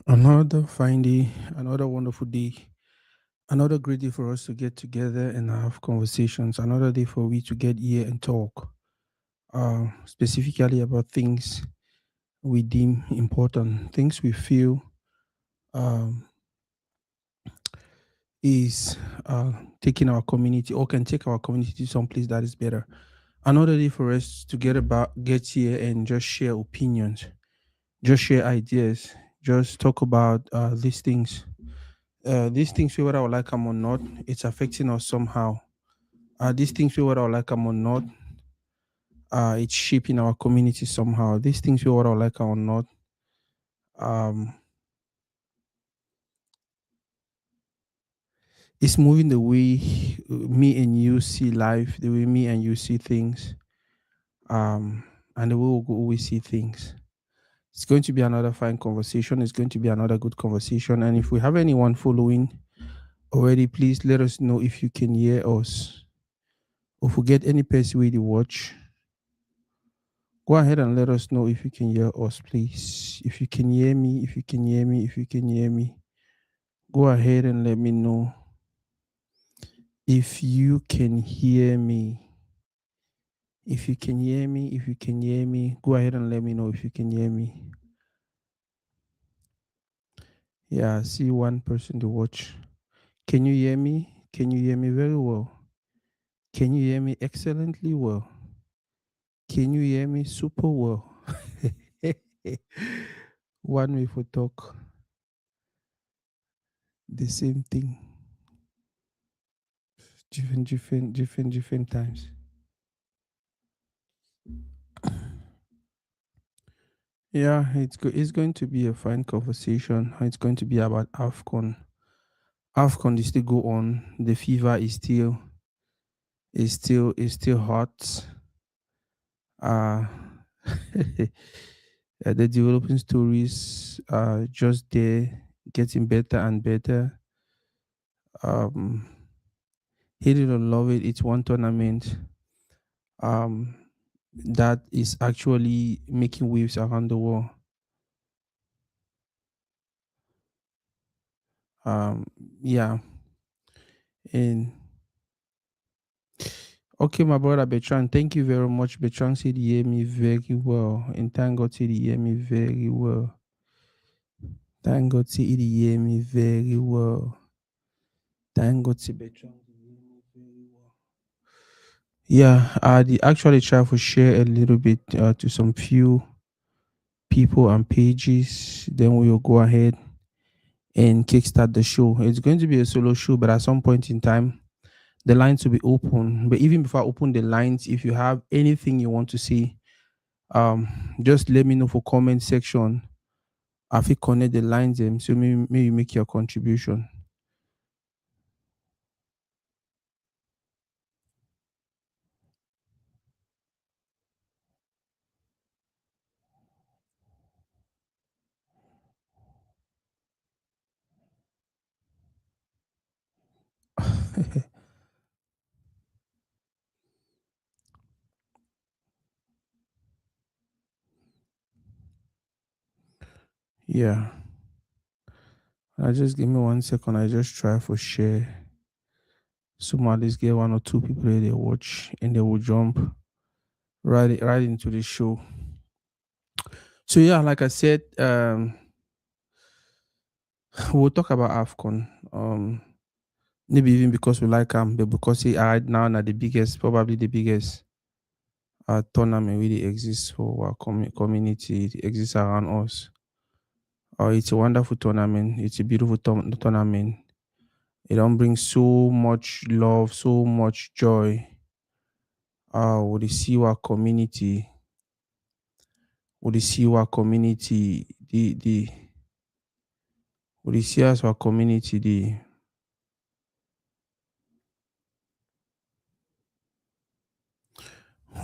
Another fine day, another wonderful day, another great day for us to get together and have conversations. Another day for we to get here and talk, specifically about things we deem important, things we feel um, is taking our community or can take our community to someplace that is better. Another day for us to get here and just share opinions, just share ideas, just talk about these things, whether I like them or not, it's affecting us somehow. These things, whether I like them or not, it's shaping our community somehow. These things, whether I like 'em or not, um, it's moving the way me and you see life, the way me and you see things, um, and the way we always see things. It's going to be another fine conversation. It's going to be another good conversation. And if we have anyone following already, please let us know if you can hear us. If we get any person with the watch, go ahead and let us know if you can hear us, please. If you can hear me, if you can hear me, if you can hear me, go ahead and let me know if you can hear me. If you can hear me, if you can hear me, go ahead and let me know if you can hear me. Yeah, I see one person to watch. Can you hear me? Can you hear me very well? Can you hear me excellently well? Can you hear me super well? One way for talk, the same thing, different times. Yeah, it's going to be a fine conversation. It's going to be about AFCON. AFCON is still go on. The fever is still hot. Uh the developing stories are just there, getting better and better. Um Hate it or love it, it's one tournament um that is actually making waves around the world. Um yeah, and okay, my brother Betran, thank you very much. Betran said he hear me very well. And thank God said he hear me very well. Thank God said he hear me very well. Thank God said Betran he hear me very well. Yeah, I did actually try to share a little bit to some few people and pages. Then we will go ahead and kickstart the show. It's going to be a solo show, but at some point in time, the lines will be open. But even before I open the lines, if you have anything you want to say, um just let me know for comment section. I fit connect the lines them, so maybe make your contribution. Yeah, I just give me 1 second. I just try for share, so at least get one or two people that they watch and they will jump right into the show. So yeah, like I said, we'll talk about AFCON. Maybe even because we like him, but because he are right now the biggest, probably the biggest tournament really exists for our community. It exists around us. It's a wonderful tournament. It's a beautiful tournament. It don't bring so much love, so much joy. With the see our community, with the see our community, the with the see us our community, the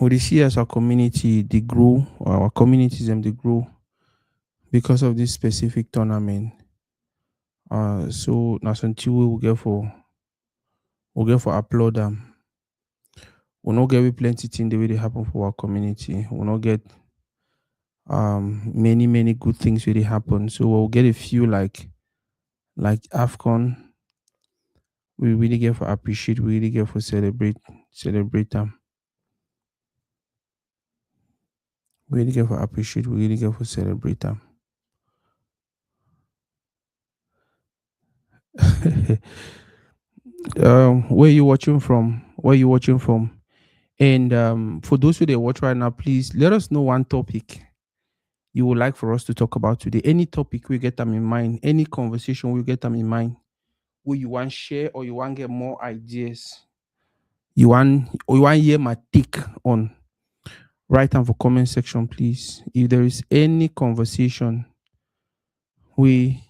with the see us our community, they grow. Our communities them they grow because of this specific tournament. So now until we will get for applaud them. We not get we plenty thing the way they happen for our community. We not get Many good things really happen. So we'll get a few like AFCON. We really get for appreciate, we really get for celebrate them. We really get for appreciate, we really get for celebrate them. Where you watching from? Where you watching from? And for those who they watch right now, please let us know one topic you would like for us to talk about today. Any topic we get them in mind, any conversation we get them in mind, where you want share or you want get more ideas, you want hear my take on. Write down for comment section, please. If there is any conversation we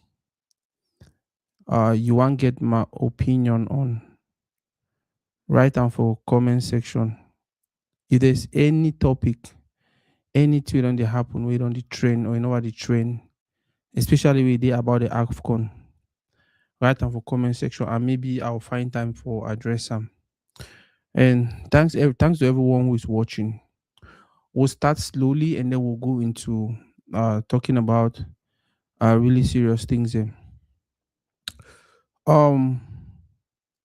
you want get my opinion on, write down for comment section. If there's any topic, anything on the happen, we on the train or you know what the train, especially with the about the AFCON, write down for comment section and maybe I'll find time for address them. And thanks to everyone who is watching. We'll start slowly and then we'll go into talking about really serious things. Um,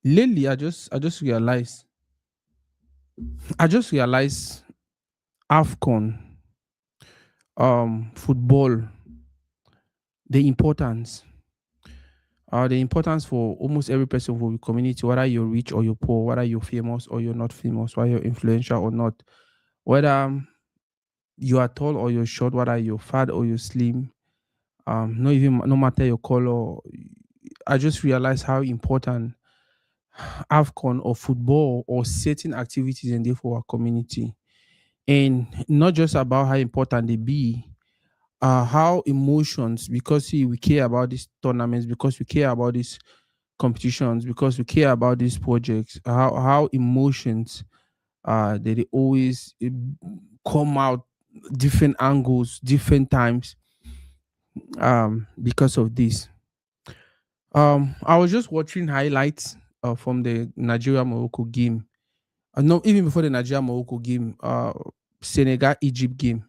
lately I just realized AFCON football, the importance. The importance for almost every person for the community, whether you're rich or you're poor, whether you're famous or you're not famous, whether you're influential or not, whether you are tall or you're short, whether you're fat or you're slim, no matter your color. I just realized how important AFCON or football or certain activities and there for our community. And not just about how important they be, how emotions, because see, we care about these tournaments, because we care about these competitions, because we care about these projects, how emotions they always come out different angles, different times because of this. I was just watching highlights from the Nigeria Morocco game. No, even before the Nigeria Morocco game, Senegal Egypt game.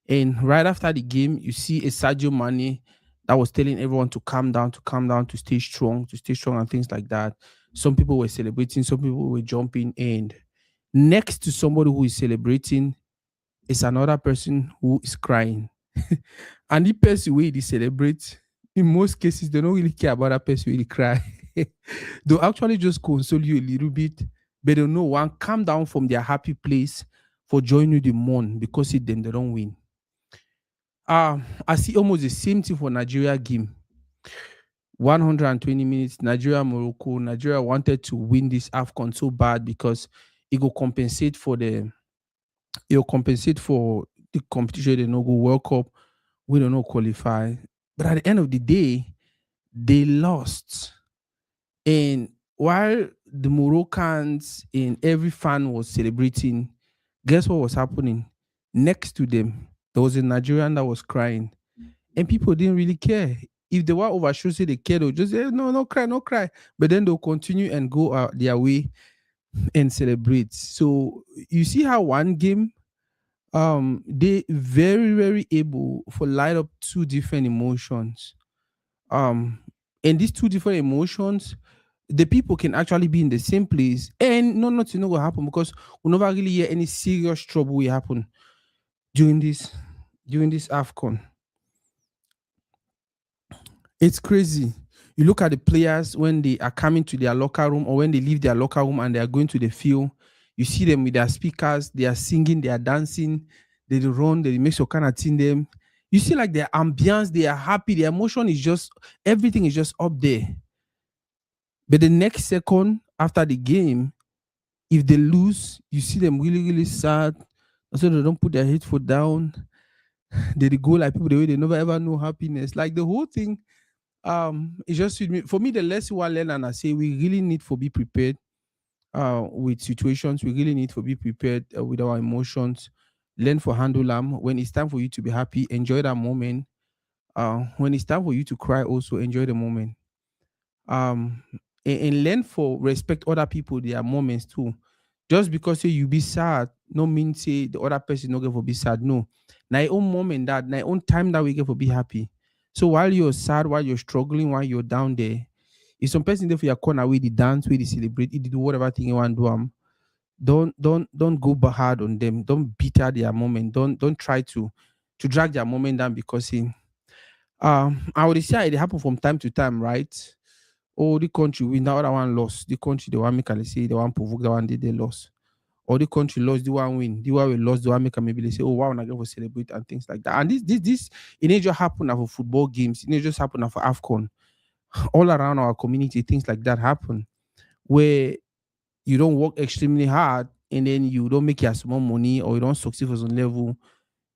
And right after the game, you see a Sadio Mane that was telling everyone to calm down, to stay strong, and things like that. Some people were celebrating, some people were jumping, and next to somebody who is celebrating is another person who is crying. And the person where they celebrate, in most cases, they don't really care about that person where they cry. They'll actually just console you a little bit, but they know one calm down from their happy place for joining you the mourn because it them they don't win. I see almost the same thing for Nigeria game. 120 minutes, Nigeria, Morocco. Nigeria wanted to win this AFCON so bad because it will compensate for the competition they no go World Cup. We don't know qualify. But at the end of the day, they lost. And while the Moroccans and every fan was celebrating, guess what was happening? Next to them, there was a Nigerian that was crying. And people didn't really care. If they were oversure, say they care, they'll just say, no, no cry, no cry. But then they'll continue and go their way and celebrate. So you see how one game, they very able for light up two different emotions. Um, and these two different emotions, the people can actually be in the same place and nothing will happen because we never really hear any serious trouble will happen during this AFCON. It's crazy. You look at the players when they are coming to their locker room or when they leave their locker room and they are going to the field. You see them with their speakers, they are singing, they are dancing, they run, they make some kind of thing them. You see like their ambience, they are happy, their emotion is just everything is just up there. But the next second after the game, if they lose, you see them really sad. So they don't put their headphone down. They go like people the way they never ever know happiness. Like the whole thing, it's just with me. For me, the less you want to learn, and I say we really need to be prepared with situations. We really need to be prepared with our emotions. Learn for handle them. When it's time for you to be happy, enjoy that moment. When it's time for you to cry, also enjoy the moment. um and learn for respect other people their moments too. Just because say you be sad no mean say the other person no go for be sad. No, Now your own moment that now your own time that we get for be happy. So while you're sad, while you're struggling, while you're down there, if some person there for your corner where they dance, where they celebrate, they do whatever thing you want to do, don't go hard on them. Don't beat out their moment. Don't try to drag their moment down because I would say it happen from time to time, right? Oh, the country win, the other one lost. The country the one make a say, the one provoke, the one they lost. Or the country lost, the one win. The one we lost, the one make a maybe they say, oh wow, I get for celebrate and things like that. And this it ain't just happen for football games. It ain't just happen for AFCON. All around our community, things like that happen where you don't work extremely hard and then you don't make your small money or you don't succeed for some level.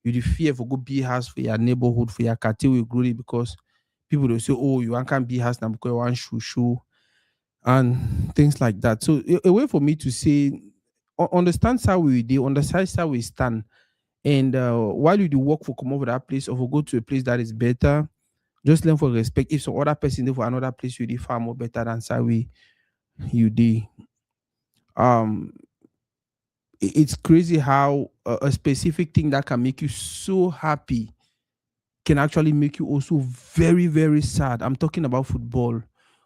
You the fear for go be house for your neighborhood, for your cartel will grow it because people will say, oh, you can't be house now because you want shoe and things like that. So a way for me to say understand how we do, understand how we stand. And while you do work for come over that place or for go to a place that is better, just learn for respect. If some other person there for another place you do far more better than how we you do. Um it's crazy how a specific thing that can make you so happy can actually make you also very, very sad. I'm talking about football.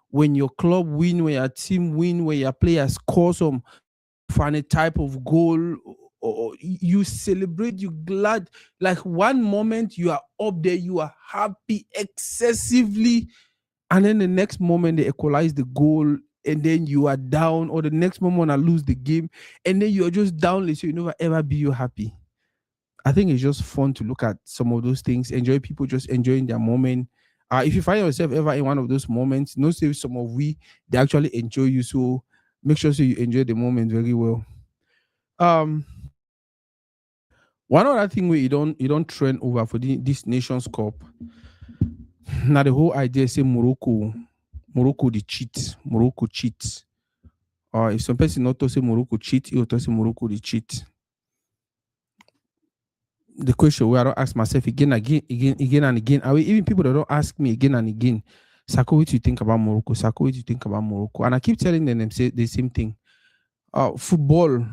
When your club win, when your team win, when your players score some funny type of goal, or you celebrate, you glad. Like one moment you are up there, you are happy excessively, and then the next moment they equalize the goal, and then you are down, or the next moment I lose the game, and then you're just down, so you never ever be you happy. I think it's just fun to look at some of those things, enjoy people just enjoying their moment. If you find yourself ever in one of those moments, no say some of we they actually enjoy you. So make sure so you enjoy the moment very well. Um One other thing where you don't trend over for this Nations Cup. Now the whole idea say Morocco the cheat. Morocco cheat. If some person not to say Morocco cheat, you to say Morocco the cheat. The question where I don't ask myself again and again. Even people that don't ask me again and again, Sako, what do you think about Morocco? Sako, what do you think about Morocco? And I keep telling them say the same thing. Football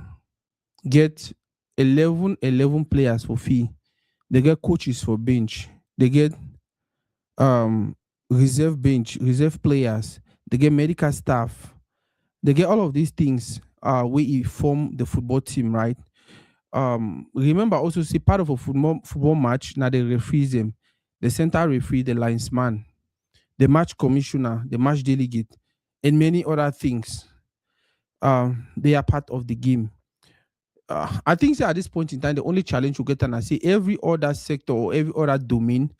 get 11 players for fee. They get coaches for bench. They get reserve bench, reserve players. They get medical staff. They get all of these things where you form the football team, right? Remember also see part of a football match, now they referees them, the center referee, the linesman, the match commissioner, the match delegate, and many other things. They are part of the game. I think say at this point in time, the only challenge you get and I say every other sector or every other domain,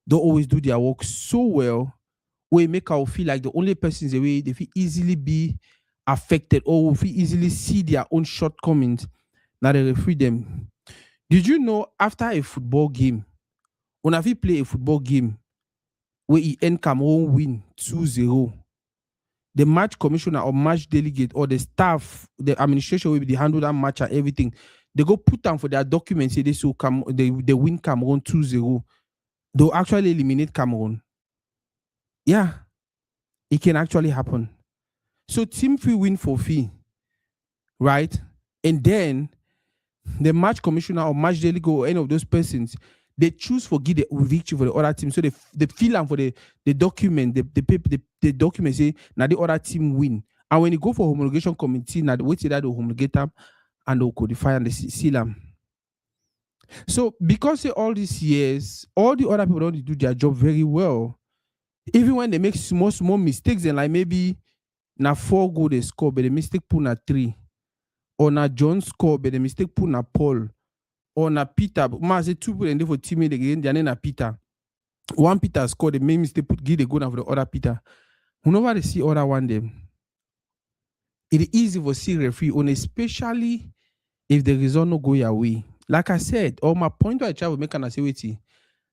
they always do their work so well, where it make our feel like the only persons the way they feel easily be affected or will feel easily see their own shortcomings. Now they referee them. Did you know after a football game, when I play a football game where he end Cameroon win 2-0, the match commissioner or match delegate or the staff, the administration will be handle that match and everything. They go put down for their documents, say they win Cameroon 2-0. They'll actually eliminate Cameroon. Yeah, it can actually happen. So team fee win for fee, right? And then the match commissioner or match delegate or any of those persons, they choose for give the victory for the other team. So they fill out for the document, the paper, the document say now the other team win. And when you go for homologation committee, now the wait that they homologate them and they'll codify and they seal them. So because say all these years, all the other people don't do their job very well. Even when they make small mistakes, and like maybe na 4 goal they score, but the mistake put na 3. Or na John score, but the mistake put na Paul. Or na Peter. Ma say 2 people and they for teammate again, their name na Peter. One Peter scored, the main mistake put give the goal now for the other Peter. Whenever they see other one them, it is easy for see referee on, especially if the result no go your way. Like I said, or my point I try to make an say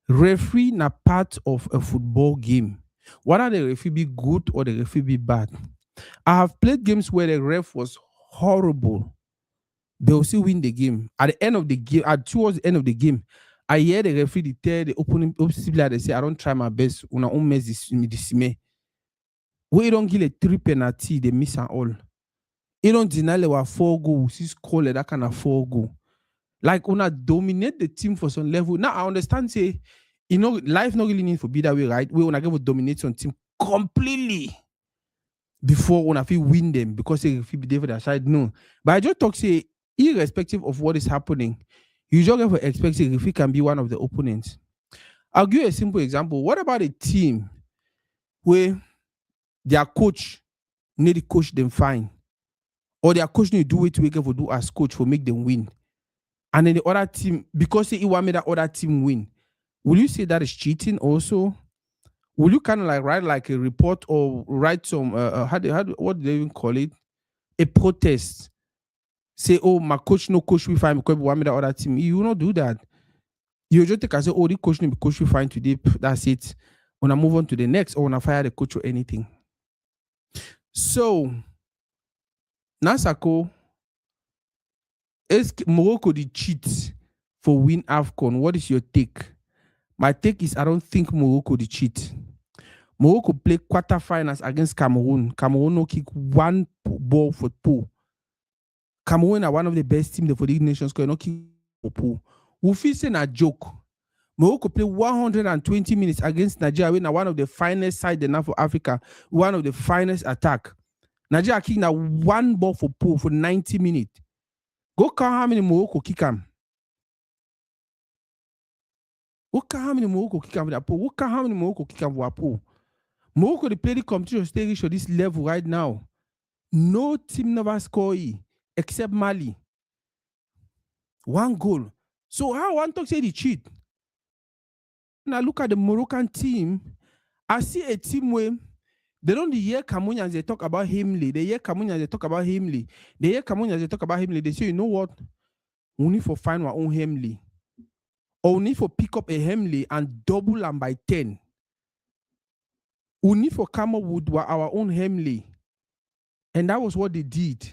referee na part of a football game. Whether the referee be good or the referee be bad. I have played games where the ref was horrible. They will still win the game. At the end of the game, towards the end of the game, I hear the referee tell the opening player, they say, I don't try my best. Una own mess this me. We don't give a 3 penalty, they miss and all. They don't deny there were 4 goals, 6 goals, that kind of 4 goals. Like una dominate the team for some level. Now I understand say, life not really need to be that way, right? We wanna give dominate some team completely before una fit win them because they fit be there for their side. No. But I just talk say, irrespective of what is happening, you just have to expect say if he can be one of the opponents. I'll give you a simple example. What about a team where their coach need to coach them fine? Or their coach need to do it to make for do as coach for make them win. And then the other team, because he want me that other team win, will you say that is cheating also? Will you kind of like write like a report or write some what do they even call it? A protest. Say, oh, my coach no coach we fine because we want me that other team. You will not do that. You just take and say, oh, the coach no coach we fine today. That's it. When I move on to the next, or when I fire the coach or anything. So Nasako, is Morocco the cheat for win AFCON? What is your take? My take is I don't think Morocco the cheat. Morocco play quarterfinals against Cameroon. Cameroon no kick one ball for two. Cameroon are one of the best teams for the nations because no kick for two. We feel saying a joke. Morocco play 120 minutes against Nigeria. We're one of the finest side now for Africa. One of the finest attack. Nigeria kick now one ball for two for 90 minutes. Go count how many Morocco kick him. Go count how many Morocco kick him for that pool. Go count how many Morocco kick him for that pool. Morocco they play the competition stage at this level right now. No team never score except Mali. One goal. So how one talk say the cheat? Now look at the Moroccan team. I see a team where they don't hear Cameroonians they talk about Himley. They hear Cameroonians they talk about Himley. They hear Cameroonians they talk about Himley. They say, you know what? We need to find our own Himley. Or we need to pick up a Himley and double them by 10. We need to come up with our own Himley. And that was what they did.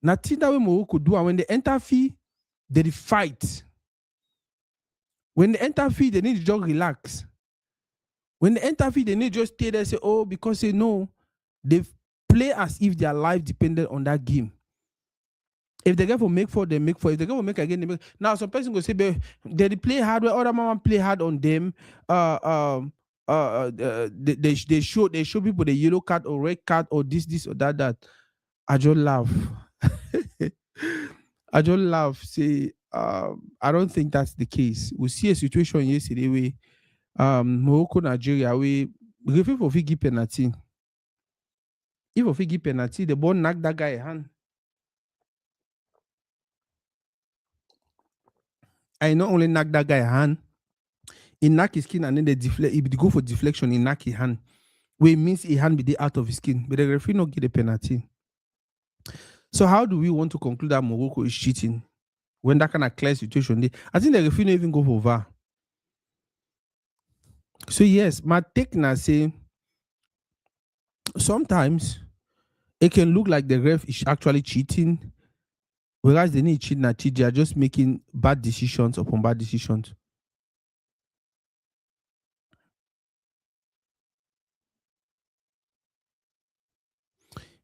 Nothing that Morocco do. And when they enter fee, they fight. When they enter fee, they need to just relax. When they enter fee, they need to just stay there and say, oh, because they know they play as if their life depended on that game. If they get for make for, they make for. If they get for make again, they make. Now, some person go say, they play hard where other mama play hard on them. They show people the yellow card or red card or this or that. I just laugh. I just laugh. Say, I don't think that's the case. We see a situation yesterday where Morocco, Nigeria, we referee for give penalty. If we give penalty, the ball knock that guy a hand. I not only knock that guy a hand, he knock his skin and then they deflect. If they go for deflection, he knock his hand. Which means his hand be out of his skin. But the referee not get a penalty. So how do we want to conclude that Morocco is cheating when that kind of clear situation? I think the referee don't even go for VAR. So yes, my take now say sometimes it can look like the ref is actually cheating, whereas they need cheat not cheat. They are just making bad decisions upon bad decisions.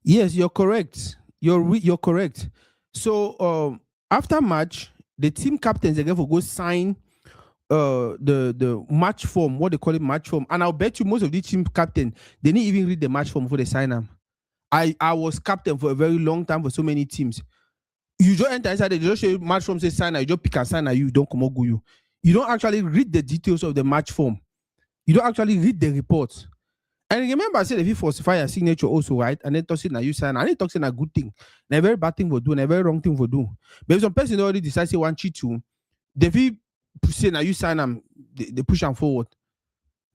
Yes, you're correct. You're correct. So after match, the team captains again for go sign the match form, what they call it match form. And I'll bet you most of the team captain, they didn't even read the match form before they sign them. I was captain for a very long time for so many teams. You just enter inside, they just show you match form, say sign, you just pick a sign, you don't come out go you. You don't actually read the details of the match form. You don't actually read the reports. And remember, I said if you falsify your signature also, right? And then talk it now you sign. And then talk it a good thing. And a very bad thing for do, and a very wrong thing for do. But if some person already decides they want cheat to, they feel say now you sign them, they push them forward.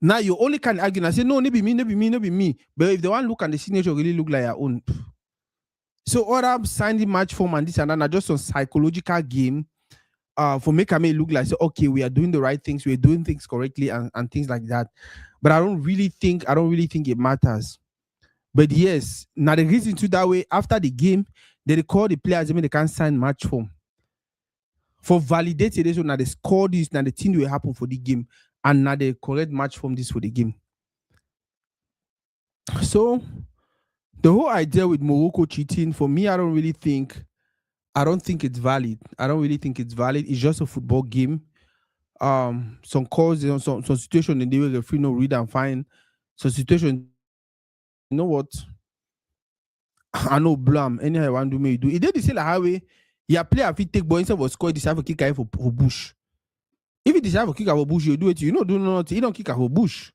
Now you only can argue and say, no, maybe me, maybe me, maybe me. But if the one look and the signature really look like your own. So other signing match form and this and that are just a psychological game for make me look like, so, okay, we are doing the right things, we're doing things correctly and things like that. But I don't really think it matters. But yes, now the reason to that way, after the game, they call the players, they can't sign match form. For validating this, now they score this, now the thing will happen for the game, and now they correct match form this for the game. So the whole idea with Morocco cheating, for me, I don't really think I don't think it's valid. I don't really think it's valid. It's just a football game. Some calls, some situation in the way referee no read and find. Some situation, you know what? I know blam. Anyhow, I want to do me do. It did the same like highway. Yeah, player fit take ball instead of score. Decide for kick out for bush. If you decide for kick out for bush, you do it. You know, do nothing. You don't kick out for bush.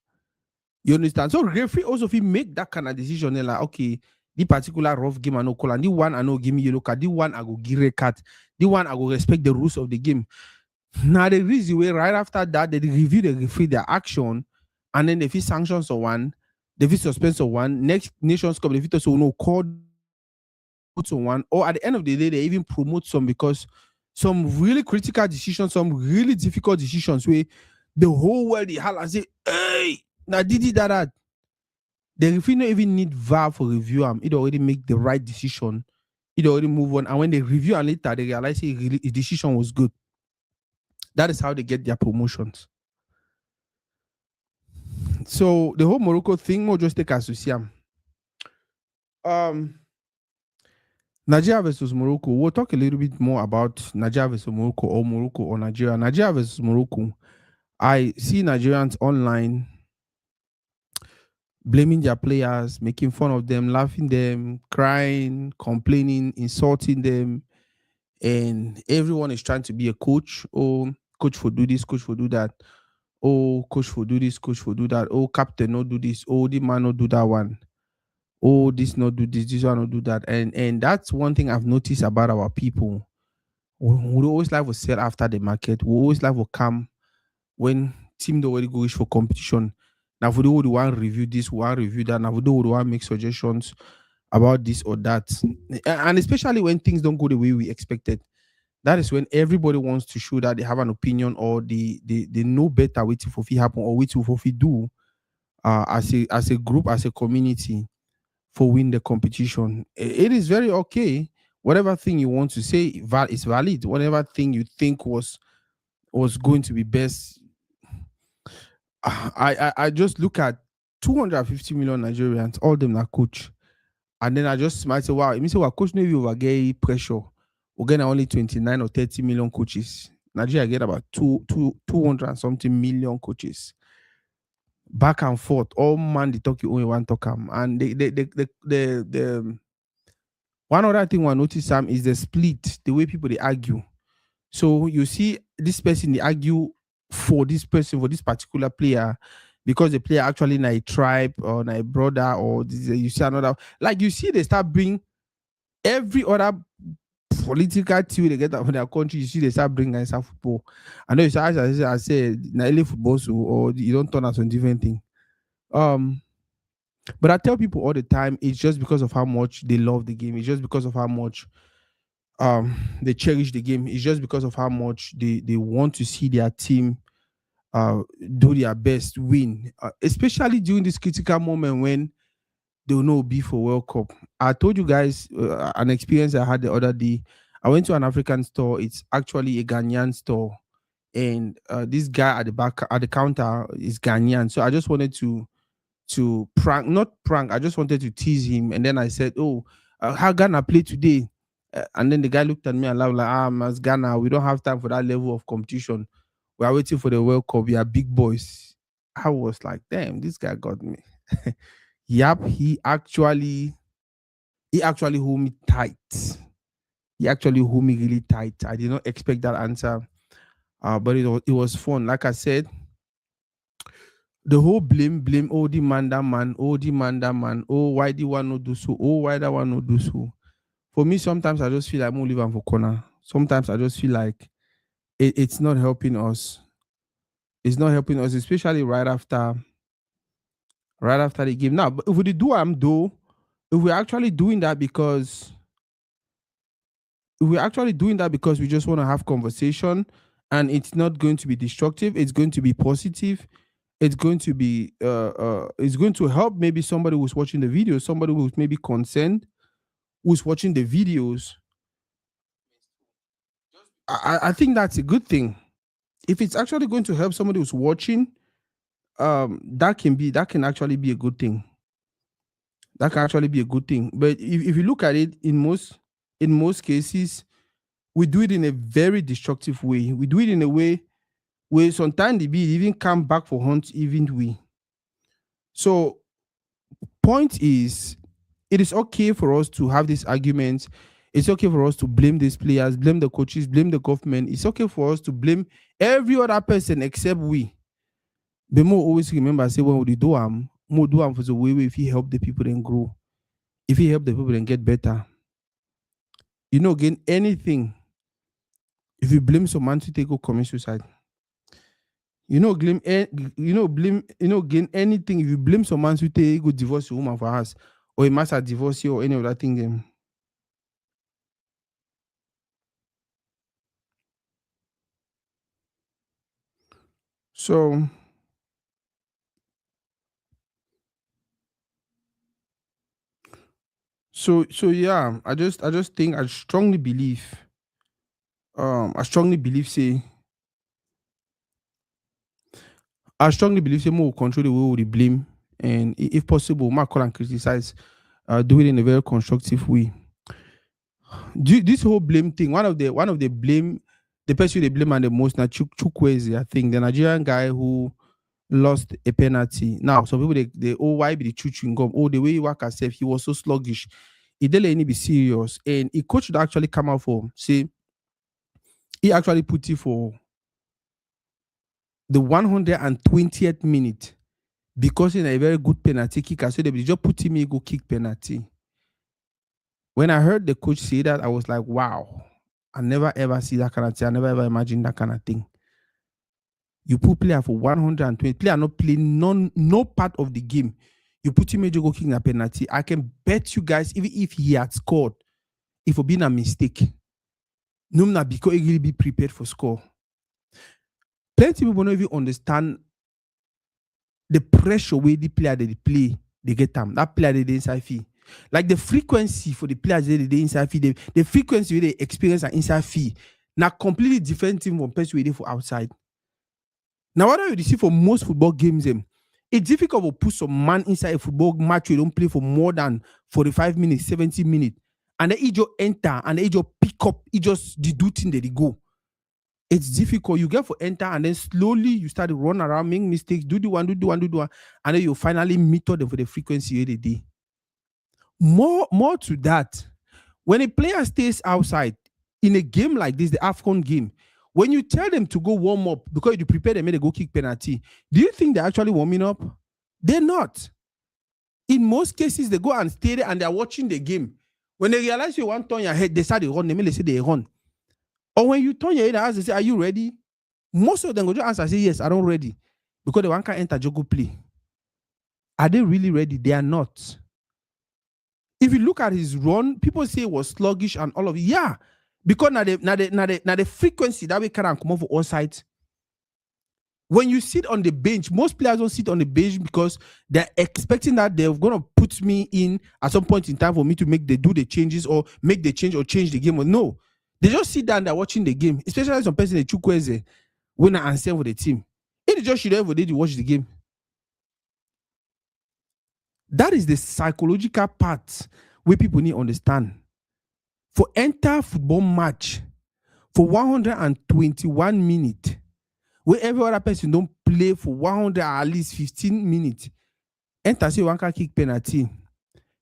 You understand? So referee also if make that kind of decision, like okay, the particular rough game I know call and the one I know give me yellow card, the one I go give red card, the one I go respect the rules of the game. Now the reason way right after that they review the referee their action, and then they feel sanctions or one, they feel suspense or one. Next Nations Cup, they feel also no call to one, or at the end of the day they even promote some because some really critical decisions, some really difficult decisions where the whole world they holler and say, hey, now did it that. The referee don't even need VAR for review. It already make the right decision. It already move on. And when they review and later they realize his decision was good. That is how they get their promotions. So the whole Morocco thing, we'll just take as to see. Nigeria versus Morocco. We'll talk a little bit more about Nigeria versus Morocco or Nigeria. Nigeria versus Morocco. I see Nigerians online blaming their players, making fun of them, laughing them, crying, complaining, insulting them, and everyone is trying to be a coach. Oh, coach for do this, coach for do that. Oh, coach for do this, coach for do that. Oh, captain not do this. Oh, the man not do that one. Oh, this not do this one not do that. And that's one thing I've noticed about our people. We always like to sell after the market. We always like to come when team don't already go for competition. Now, for the one review this, one review that. Now, for the one make suggestions about this or that, and especially when things don't go the way we expected. That is when everybody wants to show that they have an opinion or they know better what for happen or what for do as a group, as a community for win the competition. It is very okay. Whatever thing you want to say is valid. Whatever thing you think was going to be best. I just look at 250 million Nigerians, all them are coach. And then I just might say, wow, it means our coach maybe over get pressure. We're getting only 29 or 30 million coaches. Nigeria get about 200 and something million coaches. Back and forth, all man they talk you only one talk and the one other thing I notice Sam is the split, the way people they argue. So you see this person they argue for this person, for this particular player, because the player actually na a tribe or na a brother or this, you see another, like you see they start bring every other political theory they get from their country. You see they start bringing inside football. I know you say I say na only football so or you don't turn out on different thing. But I tell people all the time it's just because of how much they love the game. It's just because of how much they cherish the game. It's just because of how much they want to see their team do their best, win, especially during this critical moment when they will know be for World Cup. I told you guys an experience I had the other day. I went to an African store. It's actually a Ghanaian store, and this guy at the back at the counter is Ghanaian. So I just wanted to prank, not prank. I just wanted to tease him, and then I said, "Oh, how Ghana play today?" And then the guy looked at me and laughed like, as Ghana, we don't have time for that level of competition. We are waiting for the World Cup. We are big boys." I was like, damn, this guy got me. Yep, he actually hold me tight. He actually hold me really tight. I did not expect that answer. But it was fun. Like I said, the whole blame, oh the man, that man, oh the man, that man, oh why the one not do so, oh why that one not do so. For me, sometimes I just feel like I'm living for corner. Sometimes I just feel like it's not helping us. It's not helping us, especially right after the game. Now, but if we do if we're actually doing that because we just want to have conversation, and it's not going to be destructive, it's going to be positive, it's going to help maybe somebody who's watching the video, somebody who's maybe concerned, who's watching the videos. I think that's a good thing. If it's actually going to help somebody who's watching, that can actually be a good thing. That can actually be a good thing. But if you look at it in most cases, we do it in a very destructive way. We do it in a way where sometimes the beat even come back for hunt even we. So point is, it is okay for us to have this argument. It's okay for us to blame these players, blame the coaches, blame the government. It's okay for us to blame every other person except we. But more always remember, say when we do more do for the way if he help the people then grow, if he help the people then get better. You know, gain anything if you blame someone to take go commit suicide. You know, gain anything if you blame someone to take go divorce your woman for us, or a master divorce you or any other thing. So so yeah, I just think say more control the way we blame, and if possible, more call and criticize, do it in a very constructive way. This whole blame thing, one of the blame, the person they blame and the most na Chukwueze, I think, the Nigerian guy who lost a penalty. Now, some people they why be the chewing gum? Oh, the way he work herself, he was so sluggish. He didn't let any be serious. And he coach should actually come out for say he actually put it for the 120th minute because in a very good penalty kicker. So they just put him in go kick penalty. When I heard the coach say that, I was like, wow, I never ever see that kind of thing. I never ever imagined that kind of thing. You put player for 120, player not play no part of the game. You put him in go kicking a penalty. I can bet you guys, even if he had scored, if it been a mistake, no na because he really be prepared for score. Plenty people don't even understand the pressure where the player they play, they get them. That player they inside fee. Like the frequency for the players they inside fee, the frequency where they experience an inside fee, now completely different thing from person where they for outside. Now, what you see for most football games, it's difficult to put some man inside a football match where you don't play for more than 45 minutes, 70 minutes. And then he just enter and he just pick up, he just the do thing that he go. It's difficult. You get for enter and then slowly you start to run around, make mistakes, do the one, and then you finally meet them for the frequency they do. More to that, when a player stays outside in a game like this, the AFCON game, when you tell them to go warm up because you prepare them and they go kick penalty, do you think they're actually warming up? They're not. In most cases, they go and stay there and they're watching the game. When they realize you want to turn your head, they start to run. They say they run. Or when you turn your head and ask, they say, "Are you ready?" Most of them go to answer, say, "Yes, I'm ready," because they want to enter Jogo play. Are they really ready? They are not. If you look at his run, people say it was sluggish and all of it. Yeah, because now the frequency that we can come over all sides. When you sit on the bench, most players don't sit on the bench because they're expecting that they're gonna put me in at some point in time for me to do the changes or make the change or change the game. Or no, they just sit down, they're watching the game, especially some person like Chukwueze when I answer for the team. If they just should ever did you watch the game. That is the psychological part where people need to understand. For enter football match for 121 minutes, where every other person don't play for 100 at least 15 minutes, enter say one can kick penalty.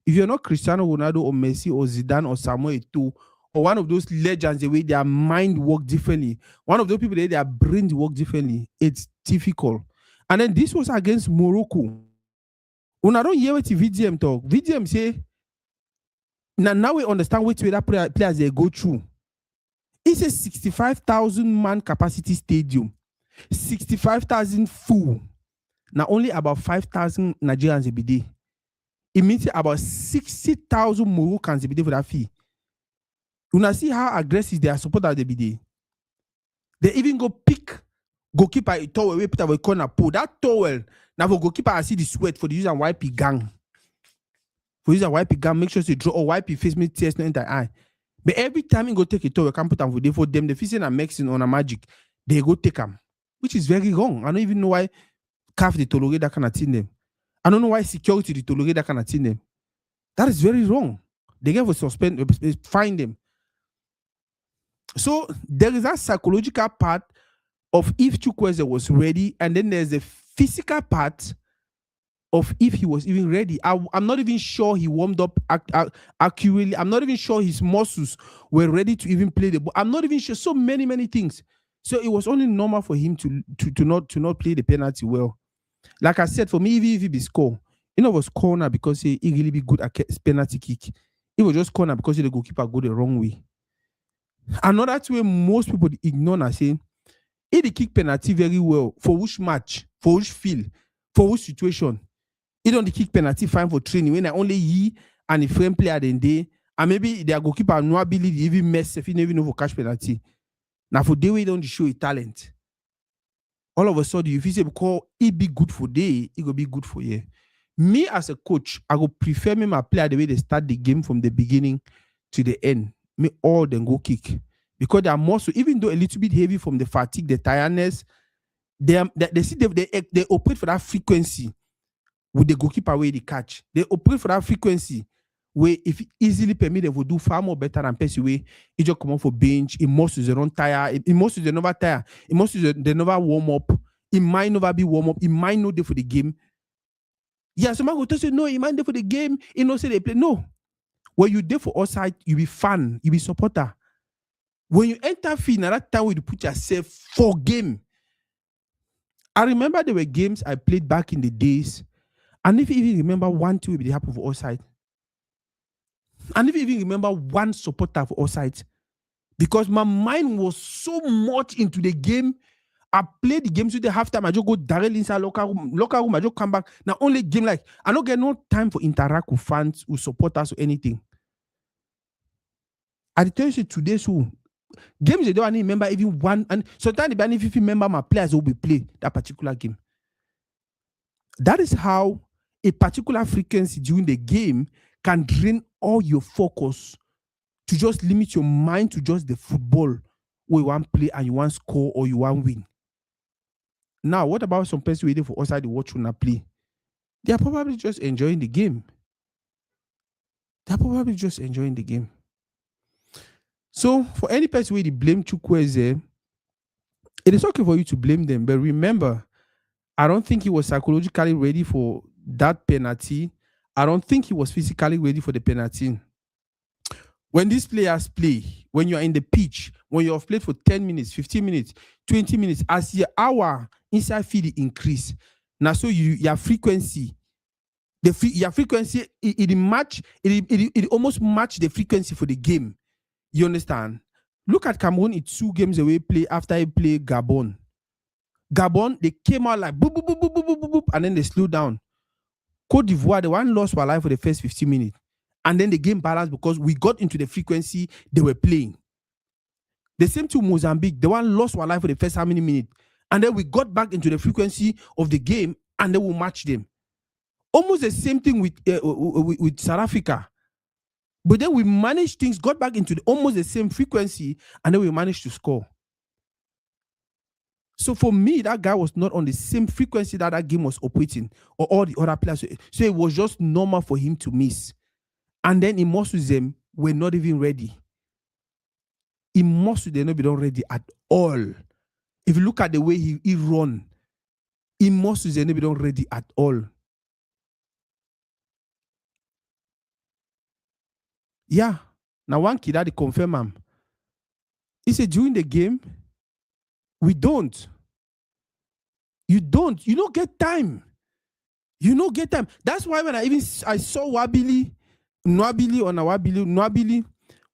If you're not Cristiano Ronaldo or Messi or Zidane or Samuel Eto'o or one of those legends, the way their mind work differently, one of those people their brain work differently, it's difficult. And then this was against Morocco. When I don't hear what VDM talk, VDM say, now we understand what that players they go through. It's a 65,000 man capacity stadium. 65,000 full. Now only about 5,000 Nigerians every day. It means about 60,000 Moroccans every day for that fee. You now see how aggressive they are supporters every day. They even go pick goalkeeper a towel away put a corner pull that towel. Now for goalkeeper I see the sweat for the use and wipe gang. For use and wipe gang, make sure they draw or wipe face me tears no enter eye. But every time you go take a towel, can put them for them. The fishing and mixing on a magic, they go take them, which is very wrong. I don't even know why CAF they tolerate that kind of thing them. I don't know why security they tolerate that kind of thing them. That is very wrong. They get to suspend, fine them. So there is that psychological part of if Chukwueze was ready, and then there's the physical part of if he was even ready. I'm not even sure he warmed up accurately. I'm not even sure his muscles were ready to even play the ball. I'm not even sure. So many things. So it was only normal for him to not play the penalty well. Like I said, for me, even if he be score, it was corner because he really be good at penalty kick. It was just corner because the goalkeeper go the wrong way. Another way most people ignore and say, he dey kick penalty very well for which match, for which field, for which situation. He don't kick penalty fine for training when only he and a friend player then day, and maybe their goalkeeper no ability even mess if he never know for catch penalty. Now for day we don't show a talent. All of a sudden, if you say because he be good for day, he go be good for you. Me as a coach, I go prefer me my player the way they start the game from the beginning to the end. Me all then go kick. Because they are more so, even though a little bit heavy from the fatigue, the tiredness, they operate for that frequency with the goalkeeper where they catch. They operate for that frequency where if easily permit them to do far more better than Percy way, it just come on for bench, it must use their own tire, it must use never tire, it must use they never warm up, it might never be warm up, it might not there for the game. Yeah, some go tell you no, it might there for the game, you know say they play. No. When you there for outside, you be fan, you be supporter. When you enter field, at that time when you put yourself for game. I remember there were games I played back in the days. And if you even remember one thing will be happen for all sides. And if you even remember one supporter for all sides. Because my mind was so much into the game. I played the games with the halftime. I just go directly inside locker room. I just come back. Now only game like I don't get no time for interact with fans, with supporters or anything. I tell you today, so games they don't remember even one, and sometimes they if you remember my players will be play that particular game. That is how a particular frequency during the game can drain all your focus to just limit your mind to just the football where you want play and you want score or you want win. Now, what about some person waiting for outside the watch when play? They are probably just enjoying the game. So, for any person where they blame Chukwueze, it is okay for you to blame them. But remember, I don't think he was psychologically ready for that penalty. I don't think he was physically ready for the penalty. When these players play, when you're in the pitch, when you have played for 10 minutes, 15 minutes, 20 minutes, as your hour inside field increase, now so your frequency, your frequency, it almost match the frequency for the game. You understand? Look at Cameroon, it's 2 games away play after he played Gabon. They came out like boop, boop, boop, boop, boop, boop, boop, and then they slowed down. Cote d'Ivoire, the one lost for life for the first 15 minutes. And then the game balanced because we got into the frequency they were playing. The same to Mozambique, the one lost our life for the first how many minutes. And then we got back into the frequency of the game and then we match them. Almost the same thing with South Africa. But then we managed things, got back into almost the same frequency, and then we managed to score. So for me, that guy was not on the same frequency that game was operating, or all the other players. So it was just normal for him to miss. And then most of them were not even ready. Most of them not be ready at all. If you look at the way he run, most of them not be ready at all. Yeah. Now one kid had to confirm him. He said during the game, we don't. You don't get time. You don't get time. That's why when I saw Nwabili,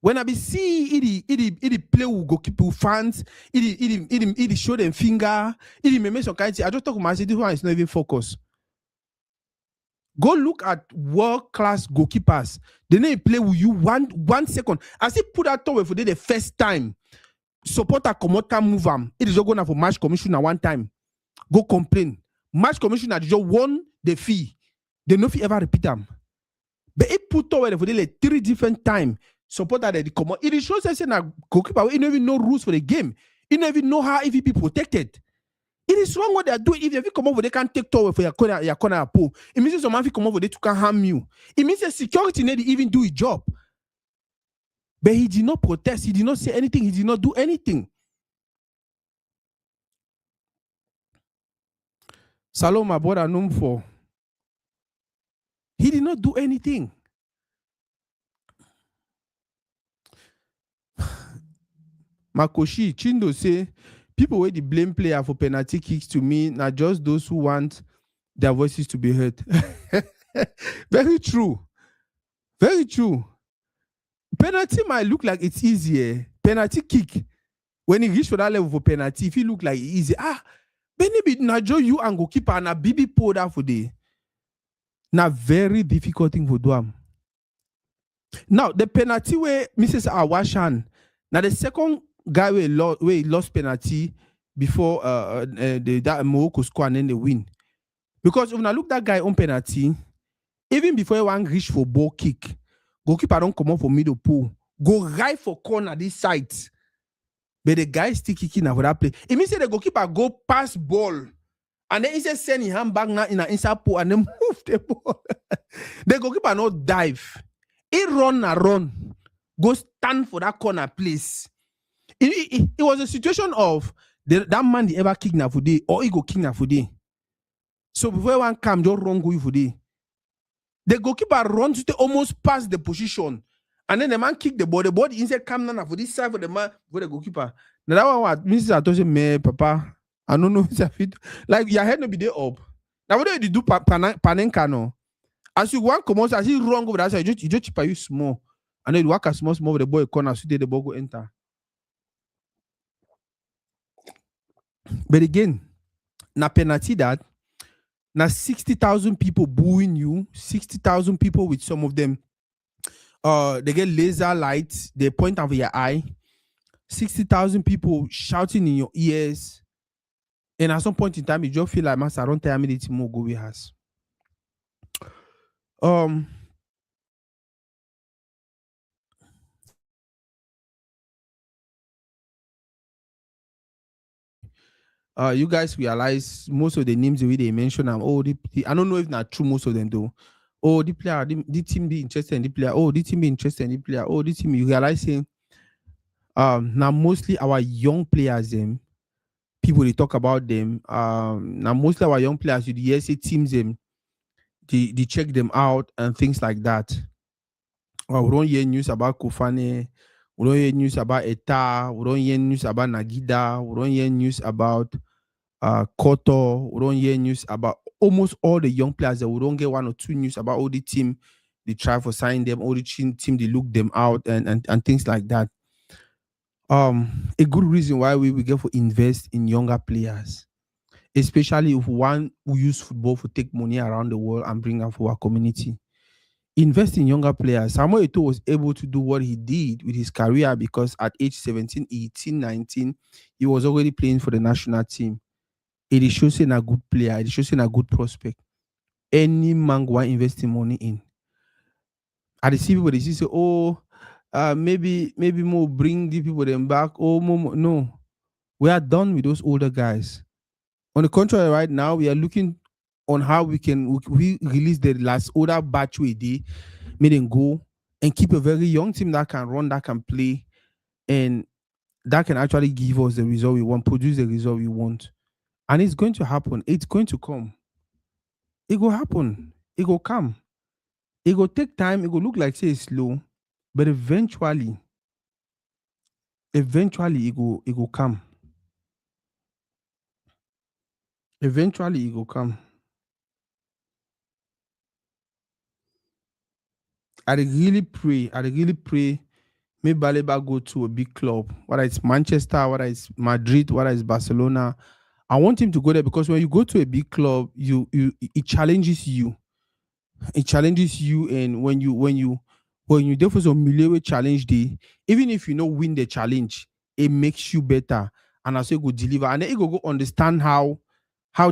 when I be see it play with goalkeeper fans, it show them finger, it make some kind of thing. I just talk about this one is not even focused. Go look at world-class goalkeepers. They need to play with you 1 second. As he put that towel for the first time, supporter can move them. It is just going for match commissioner one time. Go complain. Match commissioner just won the fee. They no fee ever repeat them. But he put towel for the 3 different times. Supporter that they come out. It shows us that goalkeeper, he don't even know rules for the game. He don't even know how if he be protected. It is wrong what they are doing. If you come over, they can't take towel for your corner pool. It means someone come over, they can harm you. It means that security need to even do a job. But he did not protest. He did not say anything. He did not do anything. Salome, my brother, known for. He did not do anything. Makoshi Chindo say people wey dey blame player for penalty kicks to me na just those who want their voices to be heard. Very true. Very true. Penalty might look like it's easier. Penalty kick, when he reach for that level for penalty, if it look like easy, maybe na just you and goalkeeper na BB pull that for day. Na very difficult thing for do am. Now the penalty where Mrs. Awashan, now the second guy where he lost penalty before that Morocco score and then they win. Because when I look that guy on penalty, even before one reach for ball kick, goalkeeper don't come up for middle pool, go right for corner this side. But the guy still kicking for that play. It means the goalkeeper go pass ball. And then he said send his hand back now in an inside pool and then move the ball. The goalkeeper not dive. He run, go stand for that corner place. It was a situation of that man the ever kick na for day or he go kick na for day. So before one come, just run go for day. The goalkeeper runs to almost past the position. And then the man kick the ball. The ball inside come now for this side for the man for the goalkeeper. Now that one what Mrs. Atoche me papa. I don't know if it's like your head no be there up. Now what do you do panenka no? As you want come out, as you run over that side, you just chip you small. And then you walk a small with the ball corner, so the ball go enter. But again, na penalty that na 60,000 people booing you, 60,000 people with some of them they get laser lights, they point over your eye, 60,000 people shouting in your ears. And at some point in time, you just feel like, master, I don't tell me the more go we has. You guys realize most of the names the way they mention them. Oh, I don't know if not true. Most of them do. Oh, the player, the team be interested in the player. Oh, the team be interested in the player. Oh, the team. You realize saying, now mostly our young players, them people they talk about them. Now mostly our young players, the USA teams them, they check them out and things like that. We don't hear news about Kofane. We don't hear news about Eta. We don't hear news about Nagida. We don't hear news about Koto. We don't hear news about almost all the young players. That we don't get one or two news about all the team. They try for sign them. All the team they look them out and things like that. A good reason why we get to invest in younger players, especially if one who use football to take money around the world and bring them for our community. Invest in younger players. Samuel Eto'o was able to do what he did with his career because at age 17, 18, 19, he was already playing for the national team. It is showing a good player. It is showing a good prospect. Any man want investing money in. I see people they say, oh, maybe more bring the people them back. Oh, more. No, we are done with those older guys. On the contrary, right now we are looking on how we release the last older batch we did, make them go and keep a very young team that can run, that can play, and that can actually give us the result we want, produce the result we want. And it's going to happen. It's going to come. It will happen. It will come. It will take time. It will look like say it's slow, but eventually it will come. Eventually it will come. I really pray. Maybe Baleba go to a big club, whether it's Manchester, whether it's Madrid, whether it's Barcelona. I want him to go there because when you go to a big club, it challenges you. It challenges you, and when you therefore some milieu challenge day, even if you know win the challenge, it makes you better. And also go deliver, and then you go understand how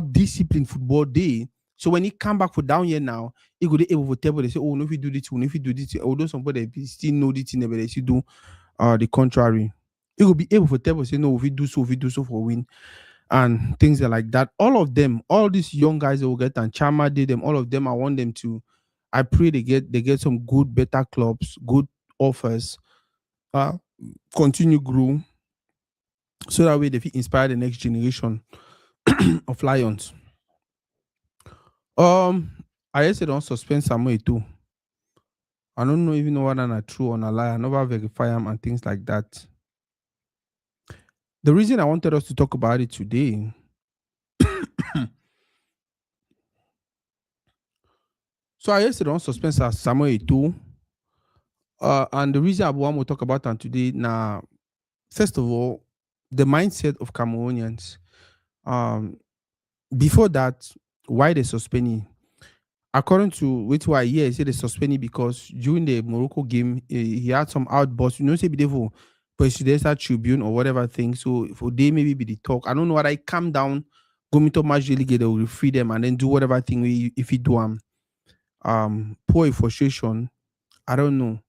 disciplined football day. So when he come back for down here now, he go able to table. They say, oh, no, if you do this, if you do this, although somebody still know this thing, but they still do the contrary. He will be able to table say, no, if we do so for win, and things like that. All of them, all these young guys that will get, and Chama did them, all of them, I want them to. I pray they get some good, better clubs, good offers, uh, continue grow so that way they fit inspire the next generation of lions. Um, I hear say don suspend Samuel too. I don't know even know whether na true or na lie. I never verify am and things like that. The reason I wanted us to talk about it today so I hear say don suspend Samuel too. And the reason I want to talk about am today now, first of all, the mindset of Cameroonians. Um, Before that, why they suspending? According to what I hear, say they suspending because during the Morocco game, he had some outbursts. You know, say be there for presidential tribune or whatever thing. So for they maybe be the talk. I don't know what I calm down, go into match delegate, they will free them and then do whatever thing if he do pour a frustration. I don't know.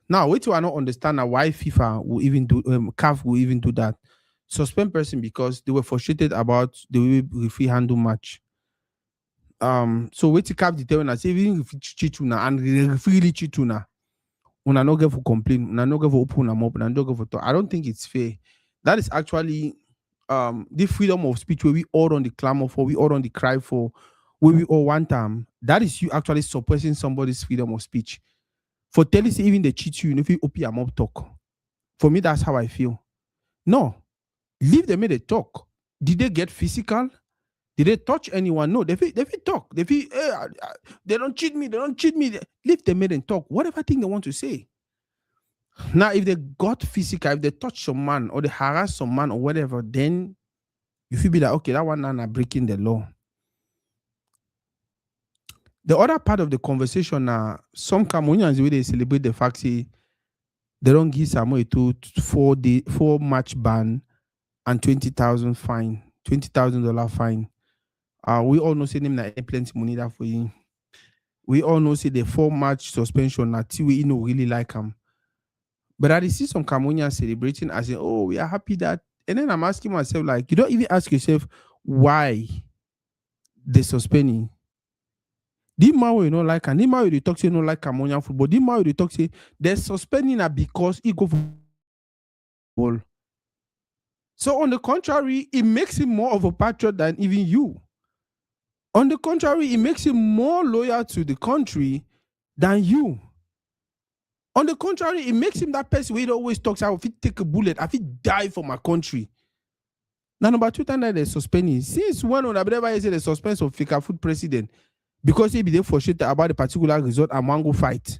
Now, wait till I not understand now why FIFA will even do CAF will even do that. Suspend person because they were frustrated about the way referee handle match. So wait till CAF determine that say even if cheat una and the referee really cheat una no get for complain, una no get for open them up, una no get for talk. I don't think it's fair. That is actually the freedom of speech where we all on the clamor for, we all on the cry for, where we all want them. That is you actually suppressing somebody's freedom of speech. For telling say even they cheat you, if you open your mouth talk. For me, that's how I feel. No, leave them in the talk. Did they get physical? Did they touch anyone? No, they feel talk. They feel they don't cheat me. They don't cheat me. Leave them in and talk. Whatever thing they want to say. Now, if they got physical, if they touch some man or they harass some man or whatever, then you feel be like, okay, that one now breaking the law. The other part of the conversation now, some Cameroonians the way they celebrate the fact say they don't give Samuel to 4 match ban and 20,000 fine, $20,000 fine. We all know say him na plenty money that for him. We all know say the 4 match suspension na till we know really like him. But I see some Cameroonians celebrating as in, oh, we are happy that. And then I'm asking myself, like, you don't even ask yourself why they suspending. The man you don't like, and the man you talk say you don't like Cameroonian football. The man you talk say they're suspending her because he go for football. So on the contrary, it makes him more of a patriot than even you. On the contrary, it makes him more loyal to the country than you. On the contrary, it makes him that person who always talks, I will take a bullet, I will die for my country. Now, number 2 time that they're suspending. Since when on I say the suspense of Fika Food president because he be there frustrated about a particular result and Mango fight.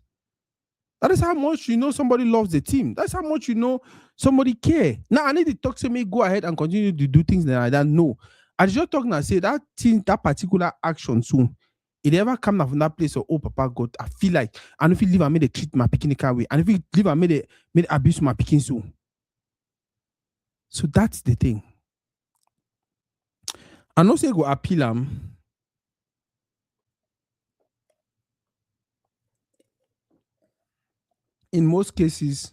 That is how much you know somebody loves the team. That's how much you know somebody care. Now I need to talk to me, go ahead and continue to do things that I don't know. I just talk now, say that thing, that particular action soon. It ever come from that place of, oh, Papa God, I feel like, and if you leave, I made a treat my picking way. And if you leave, I made abuse my picking soon. So that's the thing. I know say go appeal them. In most cases,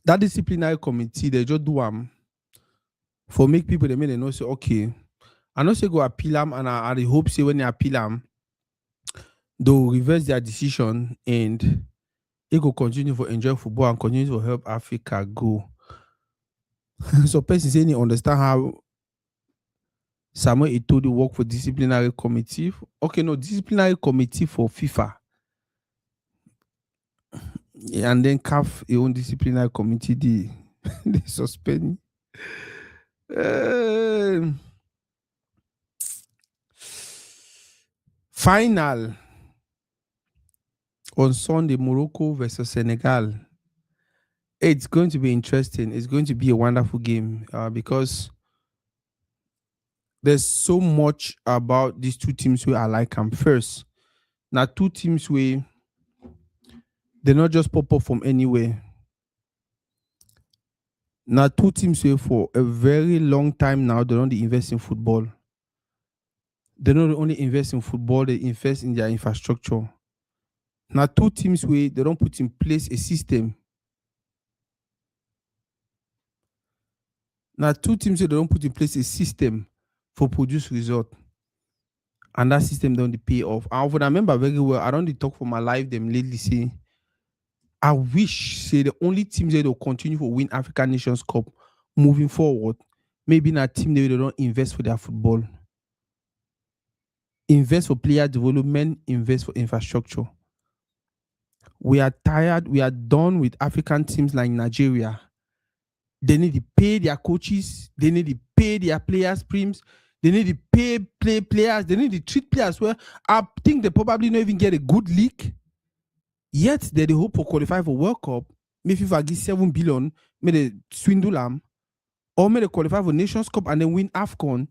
that disciplinary committee, they just do for make people they know say, okay, I know say go appeal them, and I hope say when they appeal them, they'll reverse their decision and it will continue to enjoy football and continue to help Africa go. So person saying he understand how Samuel Eto'o work for disciplinary committee. Okay, no, disciplinary committee for FIFA. And then CAF your own disciplinary committee, they suspend. Final on Sunday, Morocco versus Senegal. It's going to be interesting. It's going to be a wonderful game because there's so much about these two teams where I like them. First, now 2 teams where they're not just pop up from anywhere. Now 2 teams where for a very long time now they don't invest in football. They not only invest in football, they invest in their infrastructure. Now 2 teams where they don't put in place a system. Now 2 teams where they don't put in place a system for produce result. And that system don't pay off. And I remember very well, I don't talk for my life them lately say I wish say the only teams that will continue to win African Nations Cup moving forward, maybe not team that they don't invest for their football. Invest for player development, invest for infrastructure. We are tired, we are done with African teams like Nigeria. They need to pay their coaches, they need to pay their players' primes, they need to pay players, they need to treat players well. I think they probably not even get a good league. Yet they hope for qualify for World Cup. Maybe if I give 7 billion, may they swindle them, or may they qualify for Nations Cup and then win AFCON.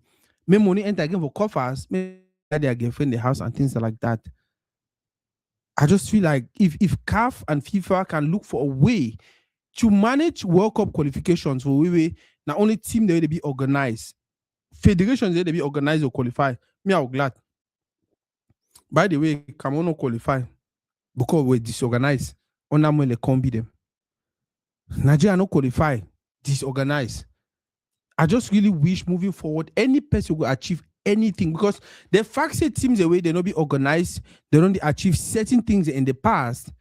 May money enter again for coffers, may their girlfriend in the house and things like that. I just feel like if CAF and FIFA can look for a way to manage World Cup qualifications for we not only team they will be organized, federations they will be organized or qualify. Me, I'm glad. By the way, Cameroon no qualify because we're disorganized. On a le combi them. Nigeria no qualify, disorganized. I just really wish moving forward, any person will achieve anything because the fact that teams the way they not be organized, they don't achieve certain things in the past.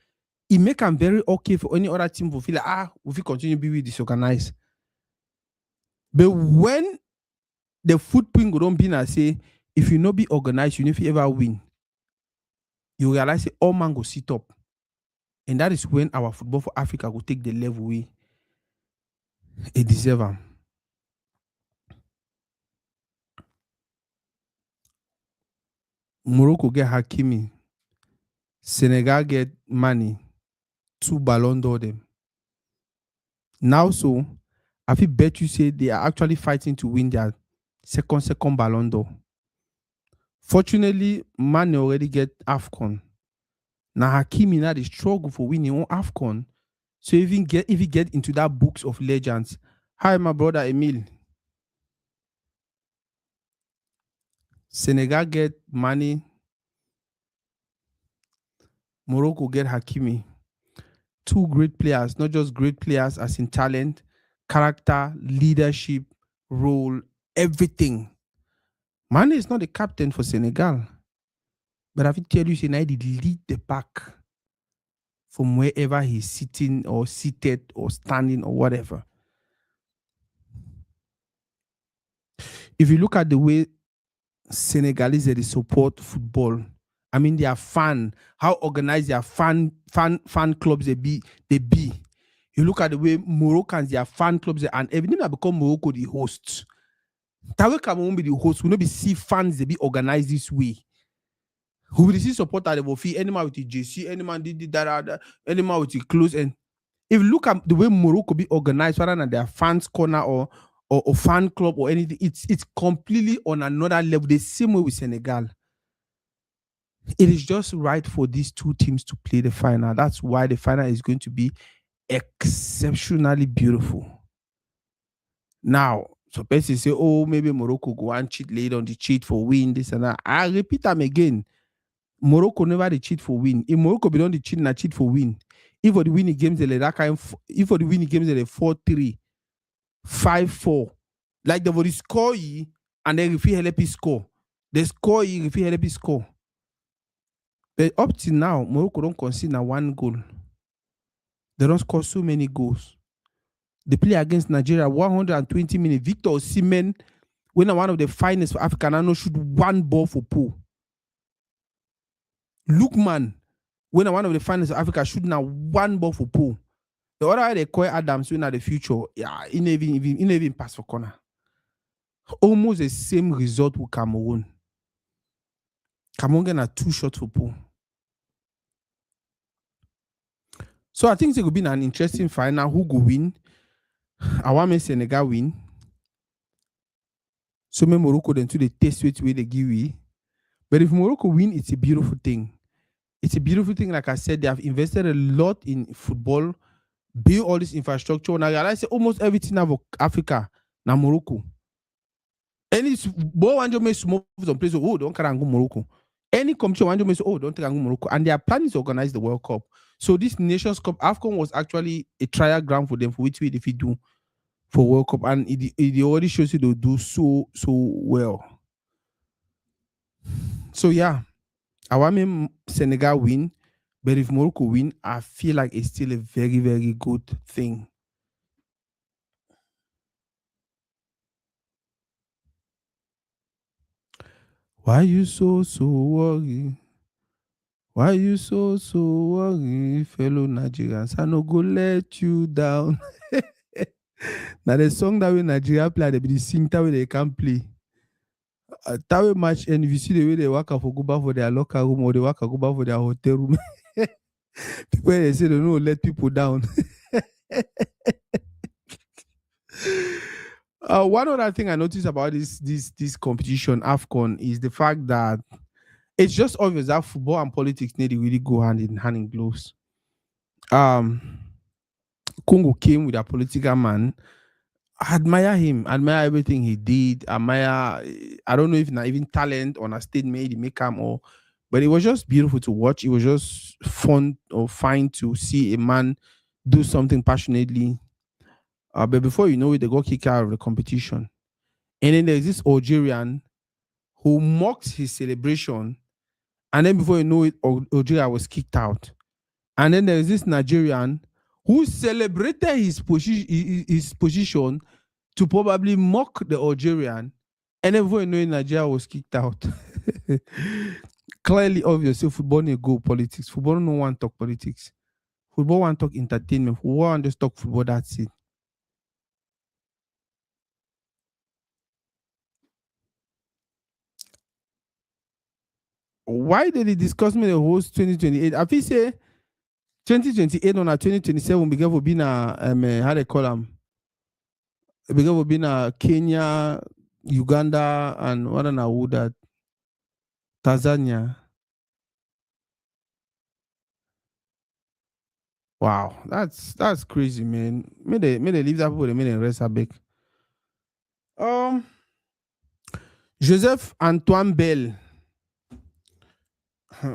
It make them very okay for any other team to feel like, we continue to be disorganized. But when the footprint go don't be na say, if you not be organized, you never ever win. You realize that all man go sit up. And that is when our football for Africa will take the level we deserve them. Morocco get Hakimi. Senegal get Mane. 2 Ballon d'Or them. Now so, I feel bet you say they are actually fighting to win their second Ballon d'Or. Fortunately, Mane already get AFCON. Now Hakimi now they struggle for winning on AFCON. So if he get into that books of legends. Hi, my brother Emil. Senegal get Mane. Morocco get Hakimi. 2 great players, not just great players as in talent, character, leadership, role, everything. Mane is not the captain for Senegal. But I will tell you, Senegal did lead the pack from wherever he's sitting or seated or standing or whatever. If you look at the way Senegalese they support football, I mean their fan, how organized their fan clubs they be. You look at the way Moroccans, their fan clubs, and everything that become Morocco the hosts. That way Cameroon be the host. We not be see fans they be organized this way. Who will see supporter they will feel any man with the JC, any man did that, any man with the clothes. And if you look at the way Morocco be organized, rather than their fans corner or fan club or anything, it's completely on another level. The same way with Senegal. It is just right for these 2 teams to play the final. That's why the final is going to be exceptionally beautiful. Now, so people say, oh, maybe Morocco go and cheat later on the cheat for win, this and that. I repeat them again. Morocco never the cheat for win. If Morocco be done the cheat and cheat for win. If for the winning games they that kind if for the winning games they 4-3, 5-4. Like they will score ye and then if you help score. They score ye if you help score. But up till now, Morocco don't concede 1 goal. They don't score so many goals. They play against Nigeria 120 minutes. Victor Osimhen, when one of the finest for Africa, now shoot 1 ball for pool. Lookman, when one of the finest for Africa, shoot now 1 ball for pool. The other they call Adams when at the future, yeah, he never even pass for corner. Almost the same result with Cameroon. Cameroon got 2 shots for pool. So I think it could be an interesting final. Who go win? I want me Senegal win. So me Morocco then to the test which way they give we. But if Morocco win, it's a beautiful thing. It's a beautiful thing. Like I said, they have invested a lot in football, build all this infrastructure. Now I realize almost everything of Africa now Morocco. Any ball want to make small some place, oh, don't carry go Morocco. Any competition want to make, oh, don't take Morocco. And their plan is to organize the World Cup. So this Nations Cup, AFCON was actually a trial ground for them for which way if you do for World Cup. And it already shows you they'll do so well. So yeah, I want me Senegal win, But if Morocco win, I feel like it's still a very, very good thing. Why you so worried? Why you so worried, fellow Nigerians? I no go let you down. Now the song that when Nigeria play, they be the sing that way they can't play. That way match, and if you see the way they work out for go back for their locker room or they work out go back for their hotel room, people they say they don't let people down. One other thing I noticed about this competition AFCON is the fact that it's just obvious that football and politics need to really go hand in gloves. Um, Congo came with a political man. I admire him, admire everything he did, admire. I don't know if not even talent on a stage made he make him or, but it was just beautiful to watch. It was just fun or fine to see a man do something passionately. But before you know it, they got kicked out of the competition. And then there's this Algerian who mocked his celebration, and then before you know it, Algeria was kicked out. And then there's this Nigerian who celebrated his position to probably mock the Algerian, and then before you know it, Nigeria was kicked out. Clearly obvious. So football need go politics. Football no one talk politics. Football want talk entertainment. Football want just talk football. That's it. Why did they discuss me the host 2028? I feel say 2028 on a 2027 begin for being a how they call them. Begin for being a Kenya, Uganda, and what an that Tanzania. Wow, that's crazy, man. May they leave that people, they may they rest a bit. Um, Joseph Antoine Bell.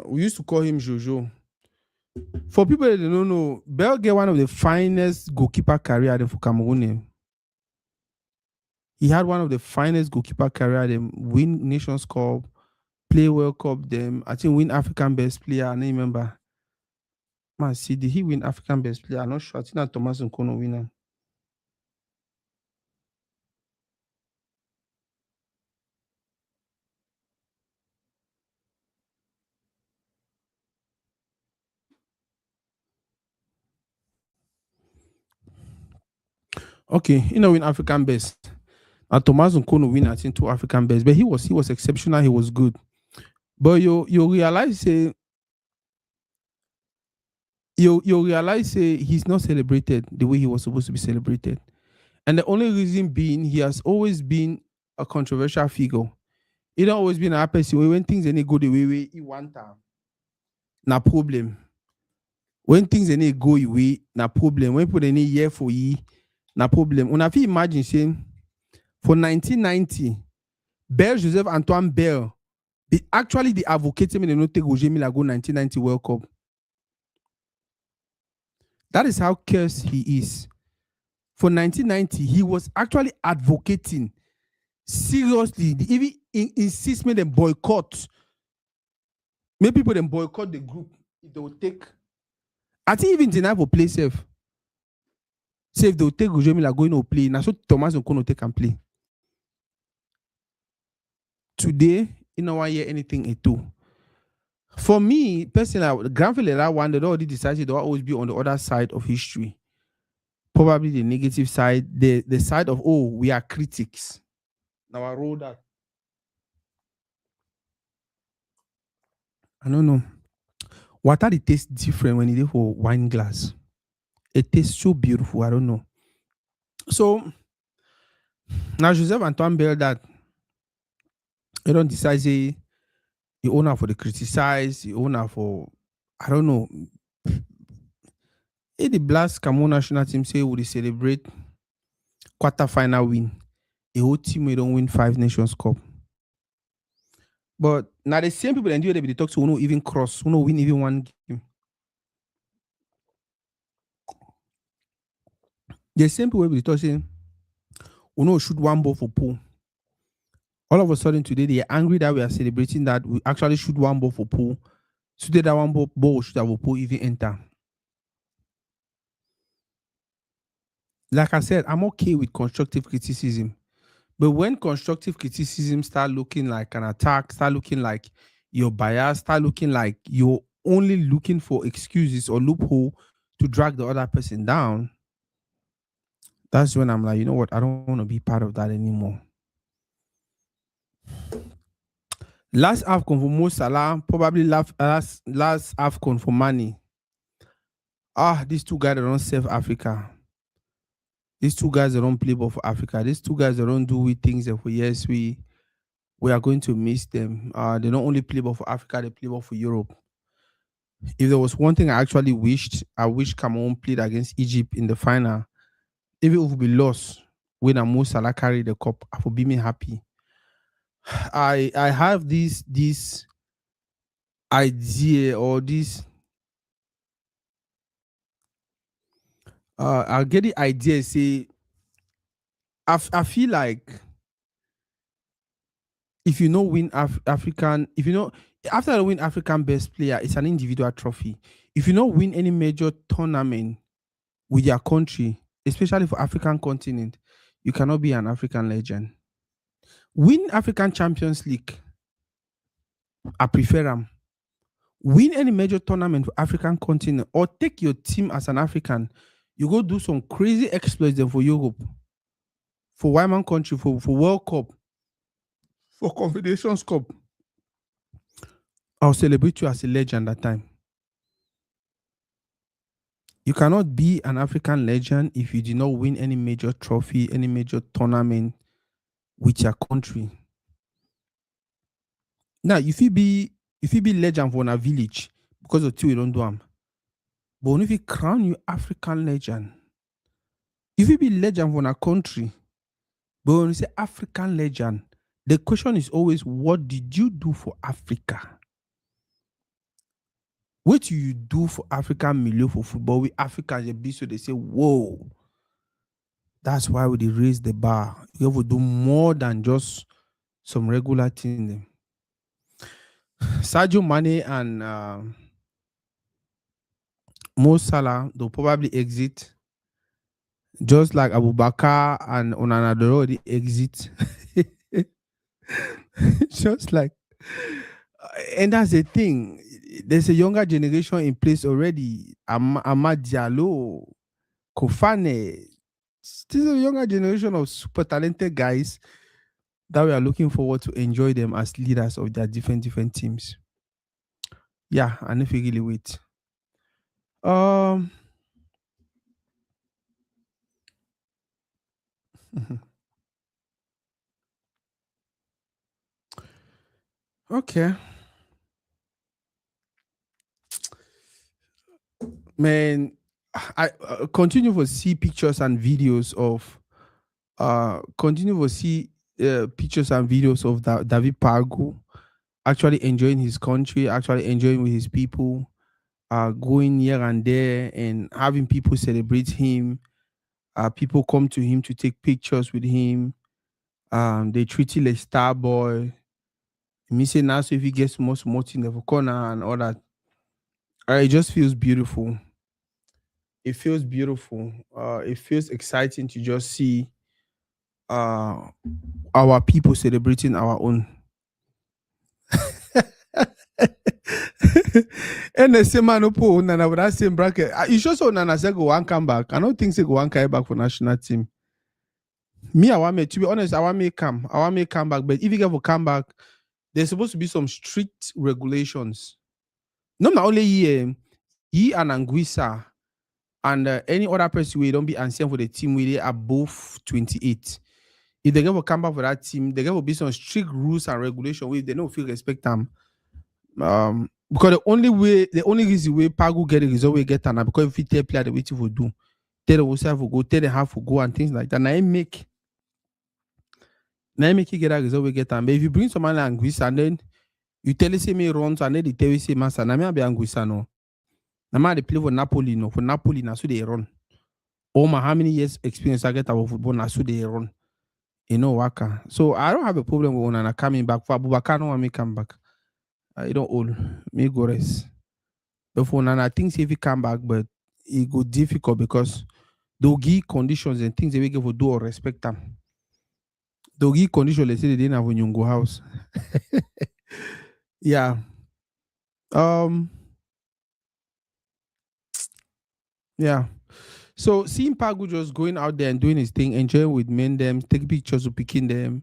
We used to call him Jojo. For people that don't know, Bell get one of the finest goalkeeper career for Cameroon. He had one of the finest goalkeeper career. Them win Nations Cup, play World Cup. Them I think win African Best Player. I don't remember. Man, see, did he win African Best Player? I'm not sure. I think that Thomas Nkono winner. Okay, win African Best. Thomas Nkono win I think two African Best, but he was exceptional. He was good. But you realize you realize he's not celebrated the way he was supposed to be celebrated. And the only reason being he has always been a controversial figure. He don't always been a person when things any go the way he want them. Na problem. When things any go away, na problem. When people any year for ye, na problem. When I feel imagine saying for 1990, Bell Joseph Antoine Bell, actually the advocate me they not take Roger Mila go 1990 World Cup. That is how cursed he is. For 1990, he was actually advocating seriously. They even insist me them boycott. Many people then boycott the group. They will take. I think even tonight for play safe. Say if they will take Roger Mila going to play, now so Thomas Nkono take and play. Today, you know why hear anything at all. For me, personally, grandfather that one, they already decided to always be on the other side of history. Probably the negative side, the side of we are critics. Now I roll that. I don't know. Water it tastes different when it is for wine glass. It tastes so beautiful. I don't know. So now Joseph Antoine Bell that you don't decide say you owner for the criticize, you owner for I don't know. If the blast Cameroon national team say would they celebrate quarter final win, a whole team we don't win 5 Nations Cup. But now the same people that do they talk to who no even cross, who no win even one game. The same people will talk saying who no shoot one ball for pool. All of a sudden today they are angry that we are celebrating that we actually shoot one ball for pool So that one ball should have even enter. Like I said, I'm okay with constructive criticism. But when constructive criticism start looking like an attack, start looking like you're biased, start looking like you're only looking for excuses or loophole to drag the other person down, that's when I'm like, you know what? I don't want to be part of that anymore. Last AFCON for Mo Salah, probably last AFCON for Mani. These two guys that don't serve Africa. These two guys that don't play ball for Africa. These two guys that don't do we things that for years we are going to miss them. They don't only play ball for Africa, they play ball for Europe. If there was one thing I wish Cameroon played against Egypt in the final. Even if we lost, when Mo Salah carry the cup, I will be me happy. I have this idea or this I'll get the idea. Say, I feel like if you know win African, if you know after the win African best player, it's an individual trophy. If you don't win any major tournament with your country, especially for African continent, you cannot be an African legend. Win African Champions League, I prefer them. Win any major tournament for African continent or take your team as an African, you go do some crazy exploits then for Europe, for Wyman country, for World Cup, for Confederations Cup. I'll celebrate you as a legend that time. You cannot be an African legend if you did not win any major trophy, any major tournament with your country. Now, if you be legend for a village because of two you don't do them, but if you crown you African legend, if you be legend for a country, but when you say African legend, the question is always, what did you do for Africa? What do you do for African milieu for football? We Africans, they be so they say, whoa. That's why we raise the bar. You have to do more than just some regular thing. Sadio Mane and Mo Salah, they'll probably exit. Just like Abu Bakar and Onana, they already exit. Just like, and that's the thing. There's a younger generation in place already. Amad Diallo, Kofane. This is a younger generation of super talented guys that we are looking forward to enjoy them as leaders of their different teams. Yeah, and if you really wait. Okay. Man, I continue to see pictures and videos of pictures and videos of David Pago actually enjoying his country, actually enjoying with his people, going here and there and having people celebrate him. People come to him to take pictures with him. They treat him like star boy. Me say now, so if he gets more in the corner and all that, it just feels beautiful. It feels beautiful. It feels exciting to just see our people celebrating our own. And the same man who Nana with that same bracket. You sure so Nana said go one come back. I don't think say go one come back for national team. Me, I want me to be honest. I want me come back. But if you get for come back, there's supposed to be some strict regulations. Not only he and Anguissa and any other person who don't be ancient for the team where they are above 28. If they get for come back for that team, they get for be some strict rules and regulations where they don't feel respect them. Because the only reason way Pago get it is always get an because if you tell player the way to do, tell the yourself go, tell the half go and things like that. Now make you get that result we get an. But if you bring someone like Anguissa and then you tell us say me runs and then they tell you say massa, na me be Anguissa no. Na they play for Napoli no. For Napoli na so they run. Oh my, how many years experience I get about football na so they run. You know waka. So I don't have a problem with Onana coming back. For Abubakar no want me come back. I don't old. Me go rest. But for now, I think say if he come back, but it go difficult because they'll give conditions and things they will give for do or respect them. They'll give conditions, let's say they didn't have when you go house. Yeah. Um, yeah. So seeing Pagu just going out there and doing his thing, enjoying with men them, taking pictures of picking them,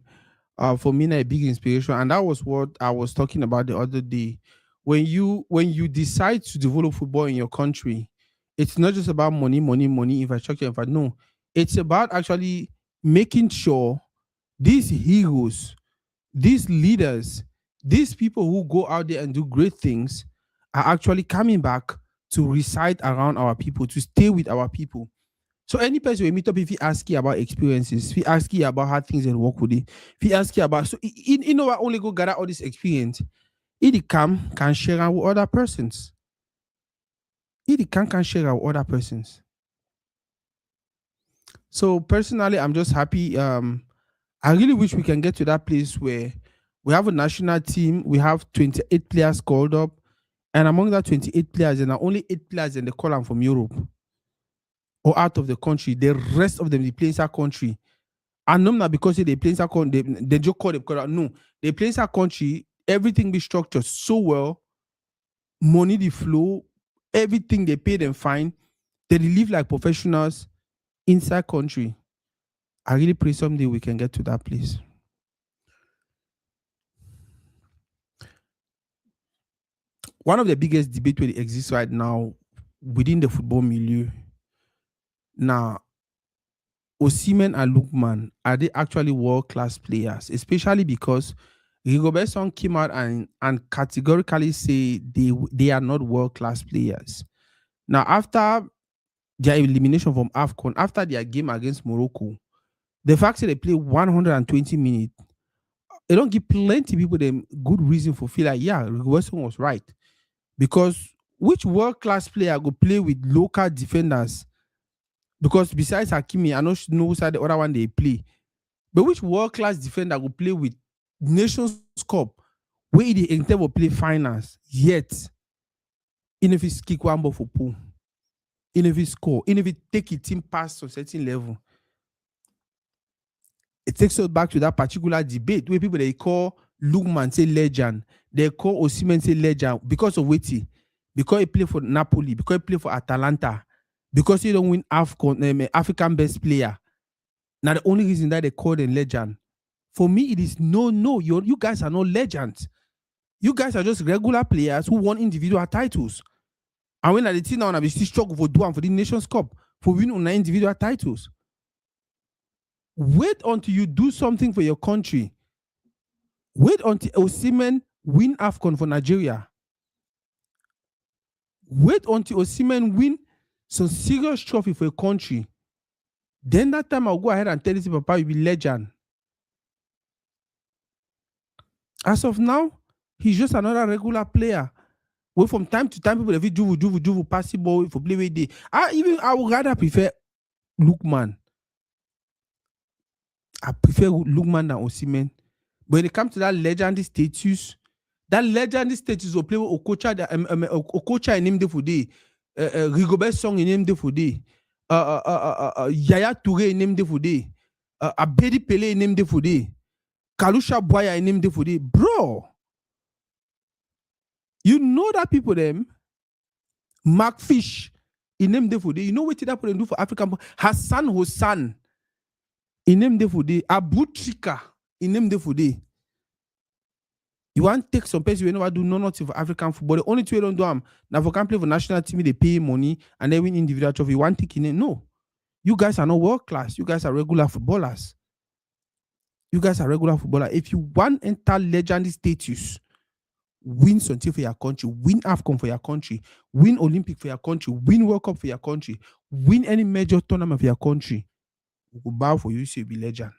for me a big inspiration. And that was what I was talking about the other day. When you decide to develop football in your country, it's not just about money, money, money, infrastructure, no. It's about actually making sure these heroes, these leaders, these people who go out there and do great things are actually coming back to reside around our people, to stay with our people. So any person we meet up, if he ask you about experiences, if he ask you about how things and work with it, if he ask you about so you know what only go gather all this experience, it can share it with other persons. It can share it with other persons. So personally, I'm just happy. I really wish we can get to that place where we have a national team, we have 28 players called up, and among that 28 players, there are only 8 players in the column from Europe or out of the country. The rest of them they play inside country. And not because they play inside country, they just call them color. No, they play inside country, everything be structured so well, money the flow, everything they pay them fine. They live like professionals inside country. I really pray someday we can get to that place. One of the biggest debates that exists right now within the football milieu. Now, Osimhen and Lookman, are they actually world-class players? Especially because Rigobert came out and categorically say they are not world-class players. Now, after their elimination from AFCON, after their game against Morocco, the fact that they play 120 minutes, they don't give plenty of people them good reason for feel like, yeah, Rigobert was right. Because which world-class player go play with local defenders? Because besides Hakimi, I don't know who's the other one they play. But which world-class defender will play with Nations Cup where they intend to play finals? Yet, even if it's kick one ball for pool, even if he score, even if he take a team past a certain level, it takes us back to that particular debate where people they call Lookman say legend, they call Osimhen say legend because of waiting, because he play for Napoli, because he play for Atalanta, because he don't win AFCON, African best player. Now the only reason that they call them legend, for me it is no. You guys are not legends. You guys are just regular players who won individual titles. And when the team now we still struggle for doing for the Nations Cup for winning on individual titles. Wait until you do something for your country. Wait until Osimhen win AFCON for Nigeria. Wait until Osimhen win some serious trophy for a country. Then that time I'll go ahead and tell you, Papa, you'll be legend. As of now, he's just another regular player. Well, from time to time, people have do pass the ball for play with day. I would rather prefer Lookman. I prefer Lookman than Osimhen. But when it comes to that legendary status will play with Okocha in him day for day. Rigobert Song in him day for day. Yaya Touré in him day for day. Abedi Pele in him day for day. Kalusha Boya in him day for day. Bro, you know that people them Mark Fish in name day for day. You know what that people do for African Hassan Hossan in name day for day. Abu Trika in name day for day. You want to take some person you never do nothing for African football. The only two you don't do them now for can play for national team, they pay money and they win individual trophy. You want to take in it? No. You guys are not world class. You guys are regular footballers. You guys are regular footballers. If you want enter legendary status, win something for your country, win AFCON for your country, win Olympic for your country, win World Cup for your country, win any major tournament for your country. We will bow for you, so you'll be legend.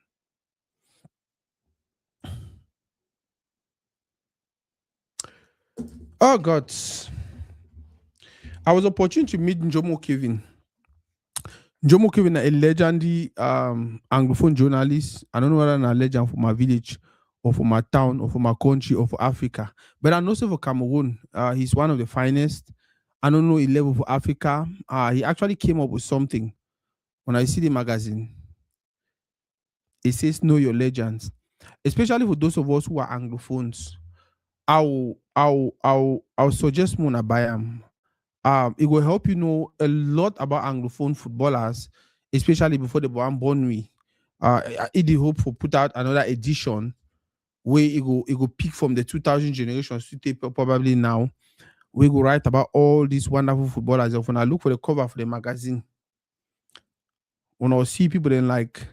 Oh God. I was opportune to meet Njomo Kevin. Njomo Kevin is a legendary Anglophone journalist. I don't know whether I'm a legend for my village or for my town or for my country or for Africa. But I know so for Cameroon, he's one of the finest. I don't know a level for Africa. He actually came up with something. When I see the magazine, it says know your legends. Especially for those of us who are Anglophones. I'll suggest Mona Bayam. It will help you know a lot about Anglophone footballers, especially before the born we. It hope for put out another edition where it go pick from the 2000 generations to tape probably now. We go write about all these wonderful footballers. When I look for the cover for the magazine, when I see people then like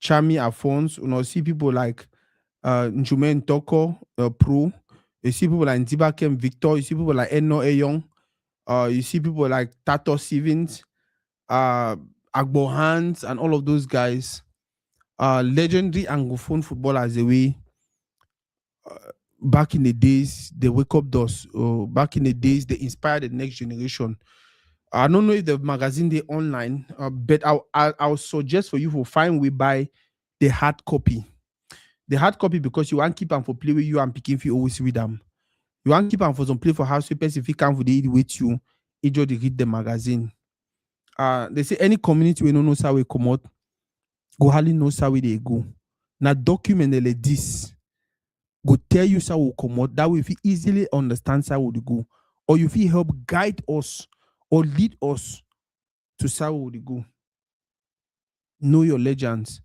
Chami Afons, when I see people like Njume Toko, Pro, you see people like Ntibakem Victor, you see people like Eno Eyong, you see people like Tato Stevens, Agbo Hans, and all of those guys. Legendary Anglophone footballers the way back in the days they wake up those back in the days they inspire the next generation. I don't know if the magazine they online, but I'll suggest for you to find we buy the hard copy. The hard copy because you want keep them for play with you and picking if you always read them. You want keep them for some play for house papers if you can for the with you. It just read the magazine. They say any community we don't know how we come out, go hardly knows how they go. Now document like this go tell you how we come out. That way if you easily understand how we go. Or if you help guide us or lead us to how we go. Know your legends.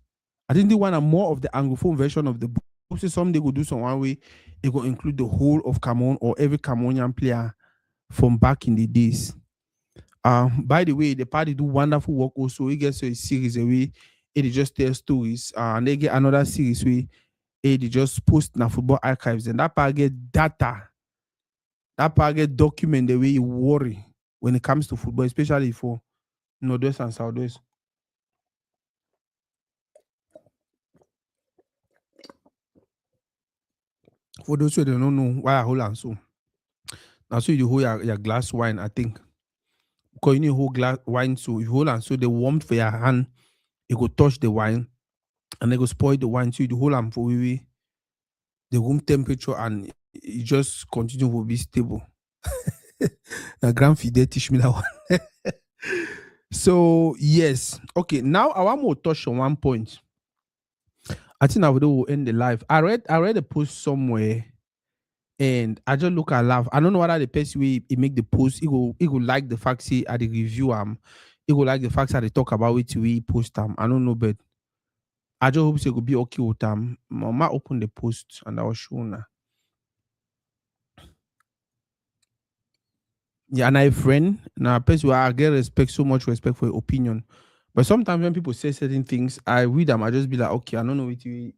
I think they want a more of the Anglophone version of the book. So someday go do some one way, it will include the whole of Cameroon or every Cameroonian player from back in the days. By the way, the party do wonderful work also. It gets a series away, it just tells stories, and they get another series where it just post na football archives, and that part get data, that part get document the way you worry when it comes to football, especially for Northwest and Southwest. For those who don't know why I hold on so. Now so you hold your glass wine, I think. Because you need hold glass wine so if you hold on so the warmth for your hand, it go touch the wine and they go spoil the wine. So you hold on for the room temperature and it just continue to be stable. Now grandfide teach me that one. So yes. Okay, now I want to touch on one point. I think I will end the live. I read a post somewhere and I just look at laugh. I don't know whether the person way he make the post, he go like the facts he at the review he go like the facts that they talk about it we post I don't know, but I just hope it could be okay with them. Mama open the post and I was showing her. Yeah, and I friend now person where I get respect so much respect for your opinion. But sometimes when people say certain things, I read them, I just be like, okay, I don't know what you.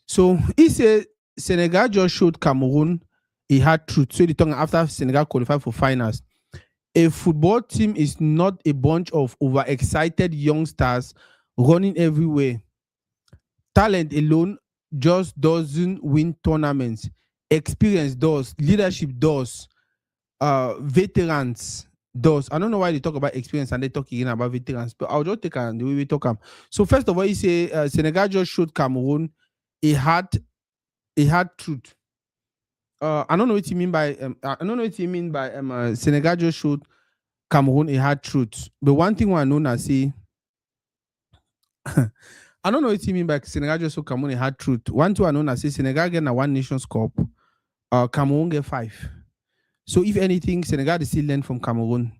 So he said Senegal just showed Cameroon he had truth. So the tongue after Senegal qualified for finals. A football team is not a bunch of overexcited youngsters running everywhere. Talent alone just doesn't win tournaments. Experience does, leadership does, veterans does. I don't know why they talk about experience and they talk again about veterans, but I'll just take the way we talk. So first of all, you say Senegal just showed Cameroon a hard truth. I don't know what you mean by Senegal just showed Cameroon a hard truth. But one thing I know now say I don't know what you mean by Senegal just showed Cameroon a hard truth. One thing I know now say Senegal get a One Nations Cup, Cameroon get 5. So if anything, Senegal is still learn from Cameroon.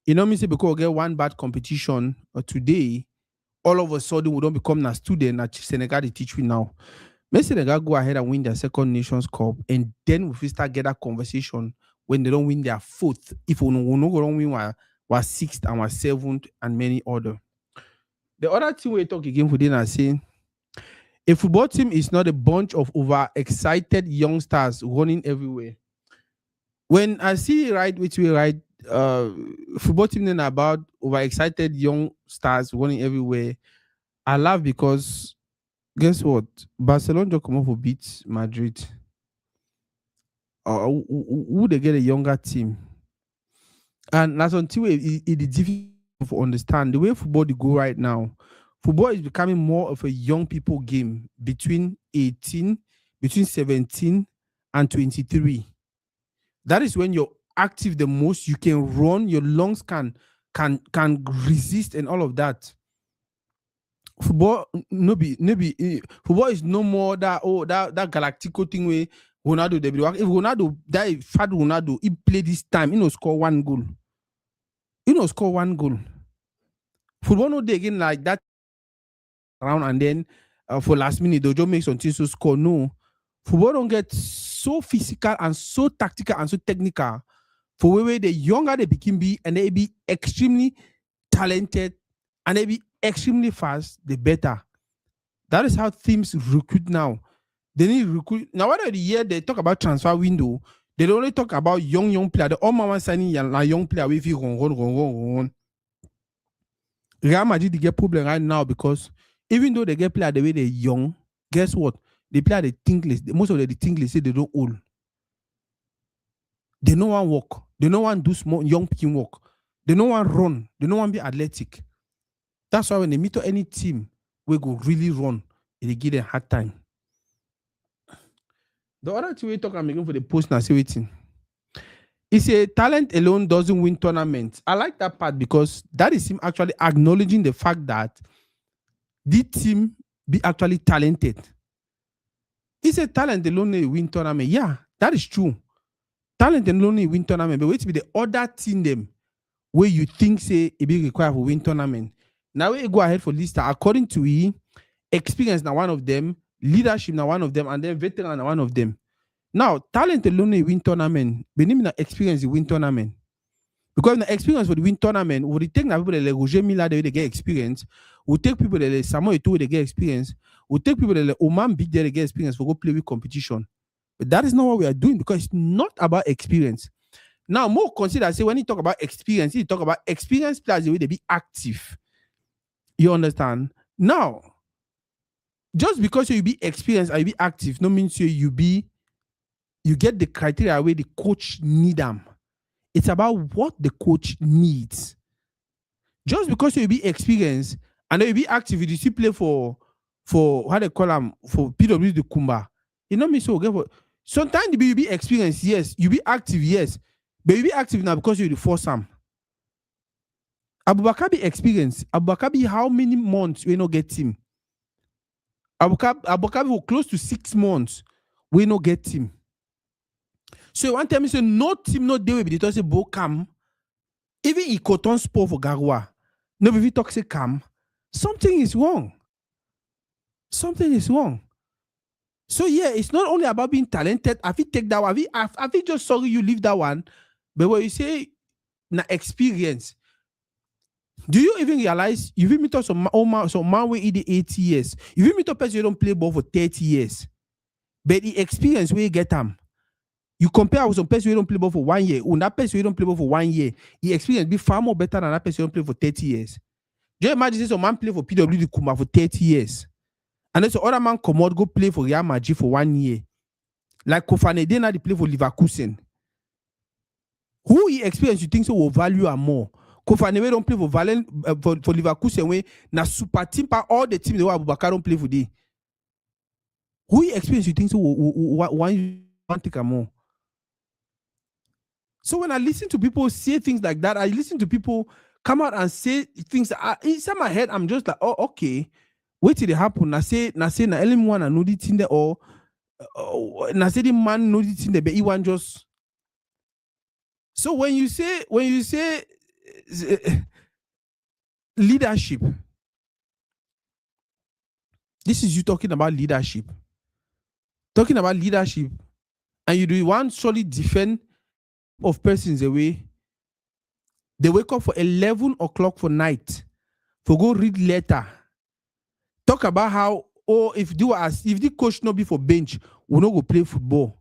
You know me say because we get one bad competition today, all of a sudden we don't become a student that Senegal they teach we now. May Senegal go ahead and win their second Nations Cup, and then we start get that conversation when they don't win their 4th. If we no go win was 6th and was 7th and many other. The other thing we talk again for dinner saying a football team is not a bunch of overexcited youngsters running everywhere. When I see right which way right football team then about overexcited young stars running everywhere, I laugh because guess what? Barcelona just come up for beat Madrid. Who they get a younger team? And that's until it is difficult to understand the way football they go right now. Football is becoming more of a young people game between 18 between 17 and 23. That is when you're active the most. You can run, your lungs can resist and all of that. Football football is no more that galactical thing where Ronaldo they be work. If Ronaldo that fat Ronaldo, he play this time, he no score one goal. He no score one goal. Football no dey again like that around and then for last minute they'll just make some things to score. No. Football don't get so physical and so tactical and so technical for where the younger they become be and they be extremely talented and they be extremely fast, the better. That is how teams recruit now. They need recruit now. Whether the year they talk about transfer window, they don't only talk about young player. The all mama signing a young player with you run. Real Madrid they get problem right now because even though they get player the way they're young, guess what? They play the tinkless. Most of the tinkless say they don't old. They no one walk. They no one do small young people work. They no one run. They no one be athletic. That's why when they meet any team, we go really run. They give them hard time. The other two we talk I'm making for the post now, see waiting. It's a talent alone doesn't win tournaments. I like that part because that is him actually acknowledging the fact that the team be actually talented. It's a talent alone win tournament. Yeah, that is true. Talent alone win tournament, but wait to be the other team them where you think say it be required for win tournament. Now we go ahead for list according to he experience now one of them, leadership now one of them, and then veteran now one of them. Now, talent alone win tournament, but need not experience the win tournament. Because the experience for the win tournament, we take people like Roger Milla they get experience, we take people like Samuel Eto'o they get experience, we take people like Oman Big they get experience for go play with competition. But that is not what we are doing because it's not about experience. Now, more consider say when you talk about experience, you talk about experience players the way they be active. You understand? Now, just because you be experienced and you be active, no means you get the criteria where the coach need them. It's about what the coach needs. Just because you be experienced and then you be active, you still play for how they call them for PW the Kumba. You know me so okay. Sometimes you be experienced, yes. You be active, yes. But you be active now because you're the first Sam. Abubakar be experienced. Abubakar be how many months we no get him? Abubakar be close to 6 months. We no get him. So one time, say no team, no day will be the say Bo Cam. Even he cotton sport for Garwa. No, if you talk say Cam, something is wrong. Something is wrong. So yeah, it's not only about being talented. I feel take that one. I feel just sorry you leave that one. But when you say na experience, do you even realize you will meet us some man where in the 80 years? You will meet a person who don't play ball for 30 years. But the experience where you get them. You compare with some person who don't play ball for 1 year, or that person who don't play ball for 1 year, the experience be far more better than that person who don't play for 30 years. Do you imagine some man play for PWD Kuma for 30 years? And then some other man come out, go play for Real Madrid for 1 year. Like Kofane, they now they play for Leverkusen. Who he experience you think so will value her more? Kofane we don't play for for Leverkusen way na super team pa all the teams they want Abubakar don't play for they. Who he experience you think so will want take more? So when I listen to people say things like that, I listen to people come out and say things inside my head. I'm just like, oh, okay. Wait till it happen. I say na anyone I know the thing there or na say the man know the thing there, but he want just. So when you say leadership, this is you talking about leadership. Talking about leadership, and you do one solid defend of persons away. They wake up for 11 o'clock for night for go read letter. Talk about how if the coach not be for bench, we not go play football.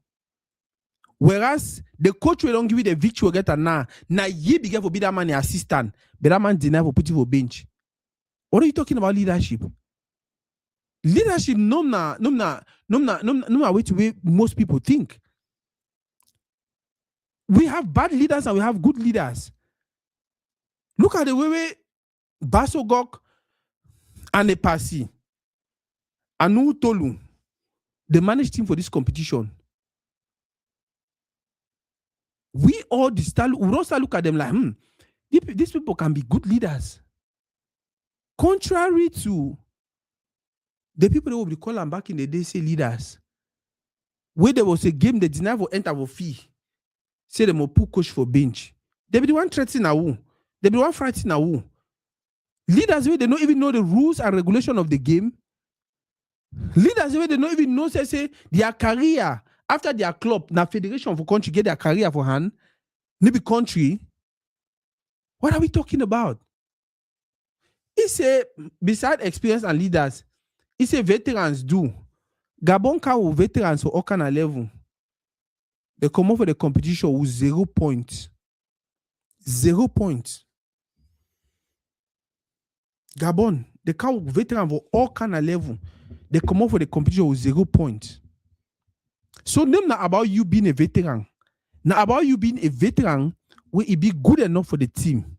Whereas the coach will don't give you the victory get now. Now ye be for be that man assistant, but that man deny for put you for bench. What are you talking about leadership? Leadership no way to way most people think. We have bad leaders and we have good leaders. Look at the way Basogok and the Pasi, Anu Tolu, they manage team for this competition. We all we don't start look at them like, these people can be good leaders. Contrary to the people that will be calling back in the day say leaders. Where there was a game they deny for enter for fee. Say they will put coach for bench. They be the one threatening a who. They be the one fighting a who. Leaders where they don't even know the rules and regulation of the game. Leaders where they don't even know say their career after their club, na federation for country get their career for hand. Maybe country. What are we talking about? It's a beside experience and leaders, it's a veterans do. Gabon can veterans for all kind of level. They come over the competition with 0 points. 0 points. Gabon, they come veteran for all kind of level. They come over the competition with 0 points. So them not about you being a veteran. Not about you being a veteran where it be good enough for the team.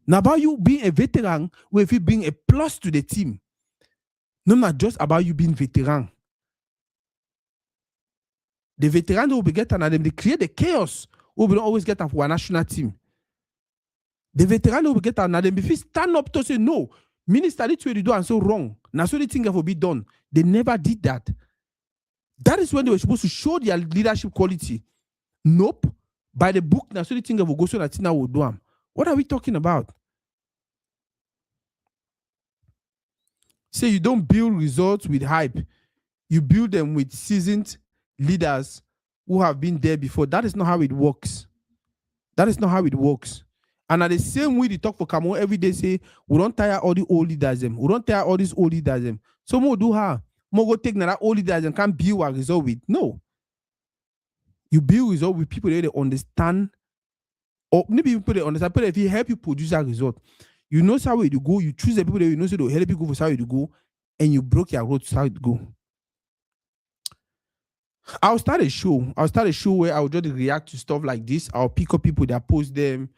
Not about you being a veteran where if you being a plus to the team. No, not just about you being veteran. The veterans will be getting and them they create the chaos. We will always get for a national team. The veterans will be getting and them if you stand up to say no, minister this way they do and so wrong. Now so the thing will be done. They never did that. That is when they were supposed to show their leadership quality. Nope. By the book, now so the thing will go so that Tina will do them. What are we talking about? Say you don't build results with hype. You build them with seasoned leaders who have been there before. That is not how it works. That is not how it works. And at the same way they talk for Cameroon every day, say, we don't tire all the old leaders them. We don't tire all these old leaders them. So more do her. More go take that old leaders and can't build a result with. No. You build result with people that they understand. Or maybe people that understand. But if you help you produce a result, you know how you go, you choose the people that you know so they'll help you go for how you go, and you broke your road to how it go. I'll start a show where I'll just react to stuff like this. I'll pick up people that post them,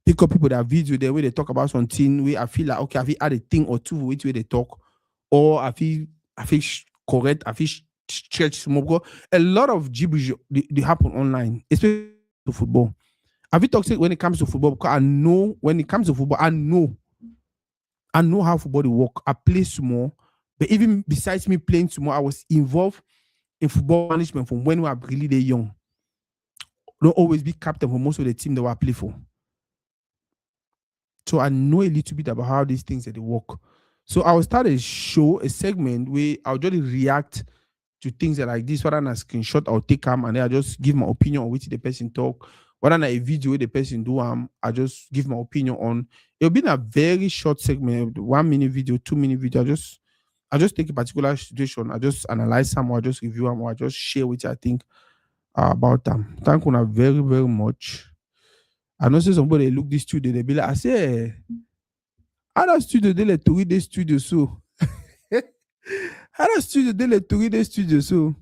pick up people that video them where they talk about something where I feel like okay, I feel add a thing or two with where they talk, or I feel correct, I feel stretch small. Because a lot of gibberish they happen online, especially to football. I feel toxic when it comes to football because I know when it comes to football, I know how football work. I play small, but even besides me playing small, I was involved in football management from when we were really young. Don't always be captain for most of the team that I play for. So I know a little bit about how these things that they work. So I will start a segment where I'll just react to things that like this. Whether on a screenshot, I'll take them and then I just give my opinion on which the person talk. Whether on a video where the person do I just give my opinion on. It'll be in a very short segment, 1 minute video, 2 minute video. I just take a particular situation, I just analyze them, or I just review them, or I just share which I think about them. Thank you very, very much. I know somebody look this studio, they be like, I say, other studio, they let to read this studio, so. Other studio, they let to read this studio, so.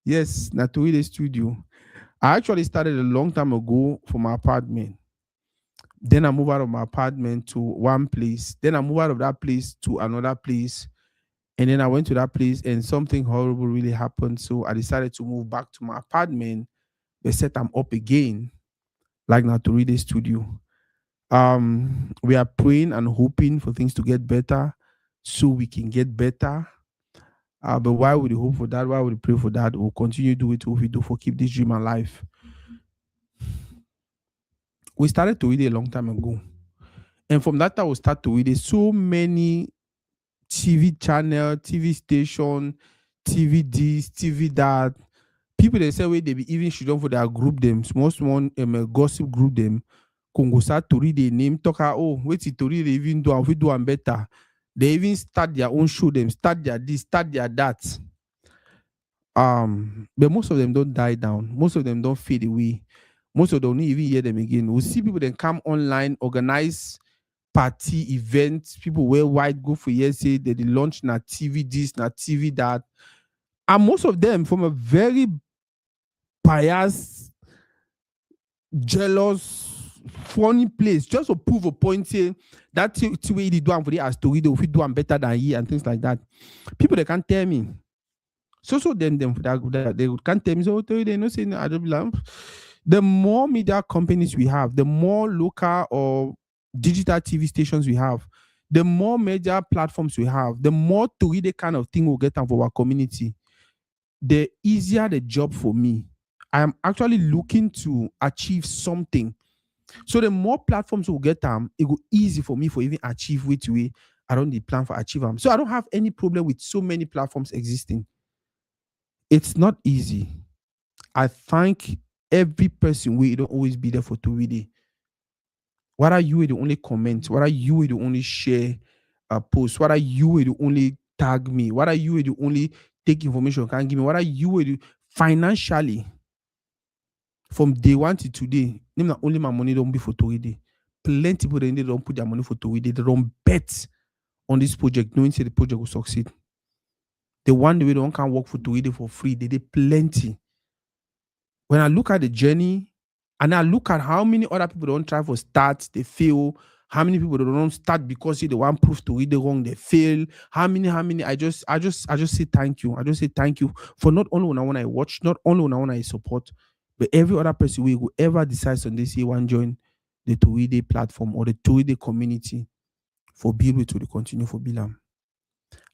Yes, not to read this studio. I actually started a long time ago from my apartment. Then I moved out of my apartment to one place. Then I moved out of that place to another place. And then I went to that place and something horrible really happened. So I decided to move back to my apartment. They set them up again, like now to read the studio. We are praying and hoping for things to get better so we can get better. But why would we hope for that? Why would we pray for that? We'll continue to do it what we do for keep this dream alive. We started to read it a long time ago. And from that time, we start to read it. So many TV channel, TV station, TV this, TV that. People they say where they be even should for their group them, most one gossip group them. Congo start to read the name, talk wait to read they even do and we do and better. They even start their own show them, start their this, start their that. But most of them don't die down, most of them don't fade away, most of them don't even hear them again. We see people then come online, organize party events, people wear white, go for years, say that they launch na TV this, na TV that. And most of them from a very biased, jealous, funny place, just to prove a point, say that way they do for the story, they will do better than he and things like that. People they can't tell me. So them that they can't tell me so they no say I don't believe. The more media companies we have, the more local or digital TV stations we have, the more major platforms we have, the more to read the kind of thing we'll get out for our community, the easier the job for me. I am actually looking to achieve something. So the more platforms will get it go easy for me for even achieve which way I don't need plan for achieve them. So I don't have any problem with so many platforms existing. It's not easy. I thank every person where you don't always be there for 2 day. What are you the only comment? What are you the only share a post? What are you the only tag me? What are you the only take information can give me? What are you the financially from day one to today? Name not only my money don't be for 2 day. Plenty people they don't put their money for 2 day. They don't bet on this project, knowing say the project will succeed. The one way they don't can work for 2 day for free. They did plenty. When I look at the journey and I look at how many other people don't try for start, they fail. How many people don't start because they want proof to read the wrong, they fail. How many? I just say thank you. I just say thank you for not only when I watch, not only when I support, but every other person who ever decides on this year one join the 2 day platform or the 2 day community for build with to the continue for Bilam.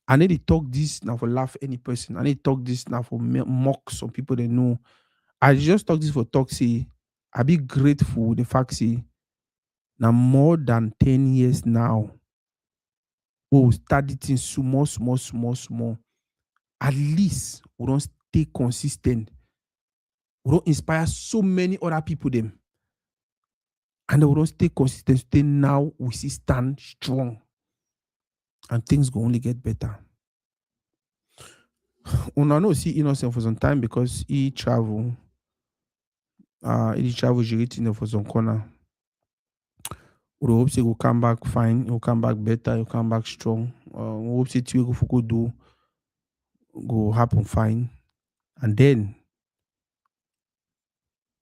I need to talk this now for laugh any person. I need to talk this now for mock some people they know. I just talk this for talk say I be grateful with the fact say now more than 10 years now. We study things small, small, small, small. At least we don't stay consistent. We don't inspire so many other people them. And we don't stay consistent. Stay now we see stand strong. And things go only get better. Una no see innocent for some time because he travel. He travel Jiritin for some corner. We hope say will come back fine, he'll come back better, he'll come back strong. We hope say two go do go happen fine. And then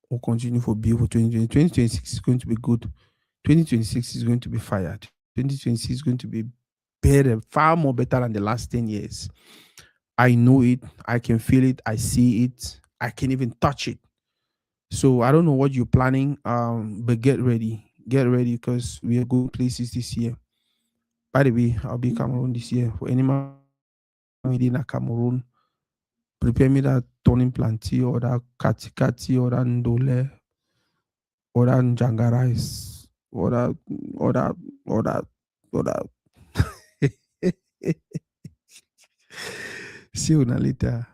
we'll continue for build for 2020. 2026 is going to be good. 2026 is going to be fired. 2026 is going to be better, far more better than the last 10 years. I know it, I can feel it, I see it, I can even touch it. So I don't know what you're planning, but get ready. Get ready because we are going places this year. By the way, I'll be Cameroon this year. For any man within Cameroon, prepare me that turning planty or that kati or that ndole or that njanga rice or that or that or that or that. See you later.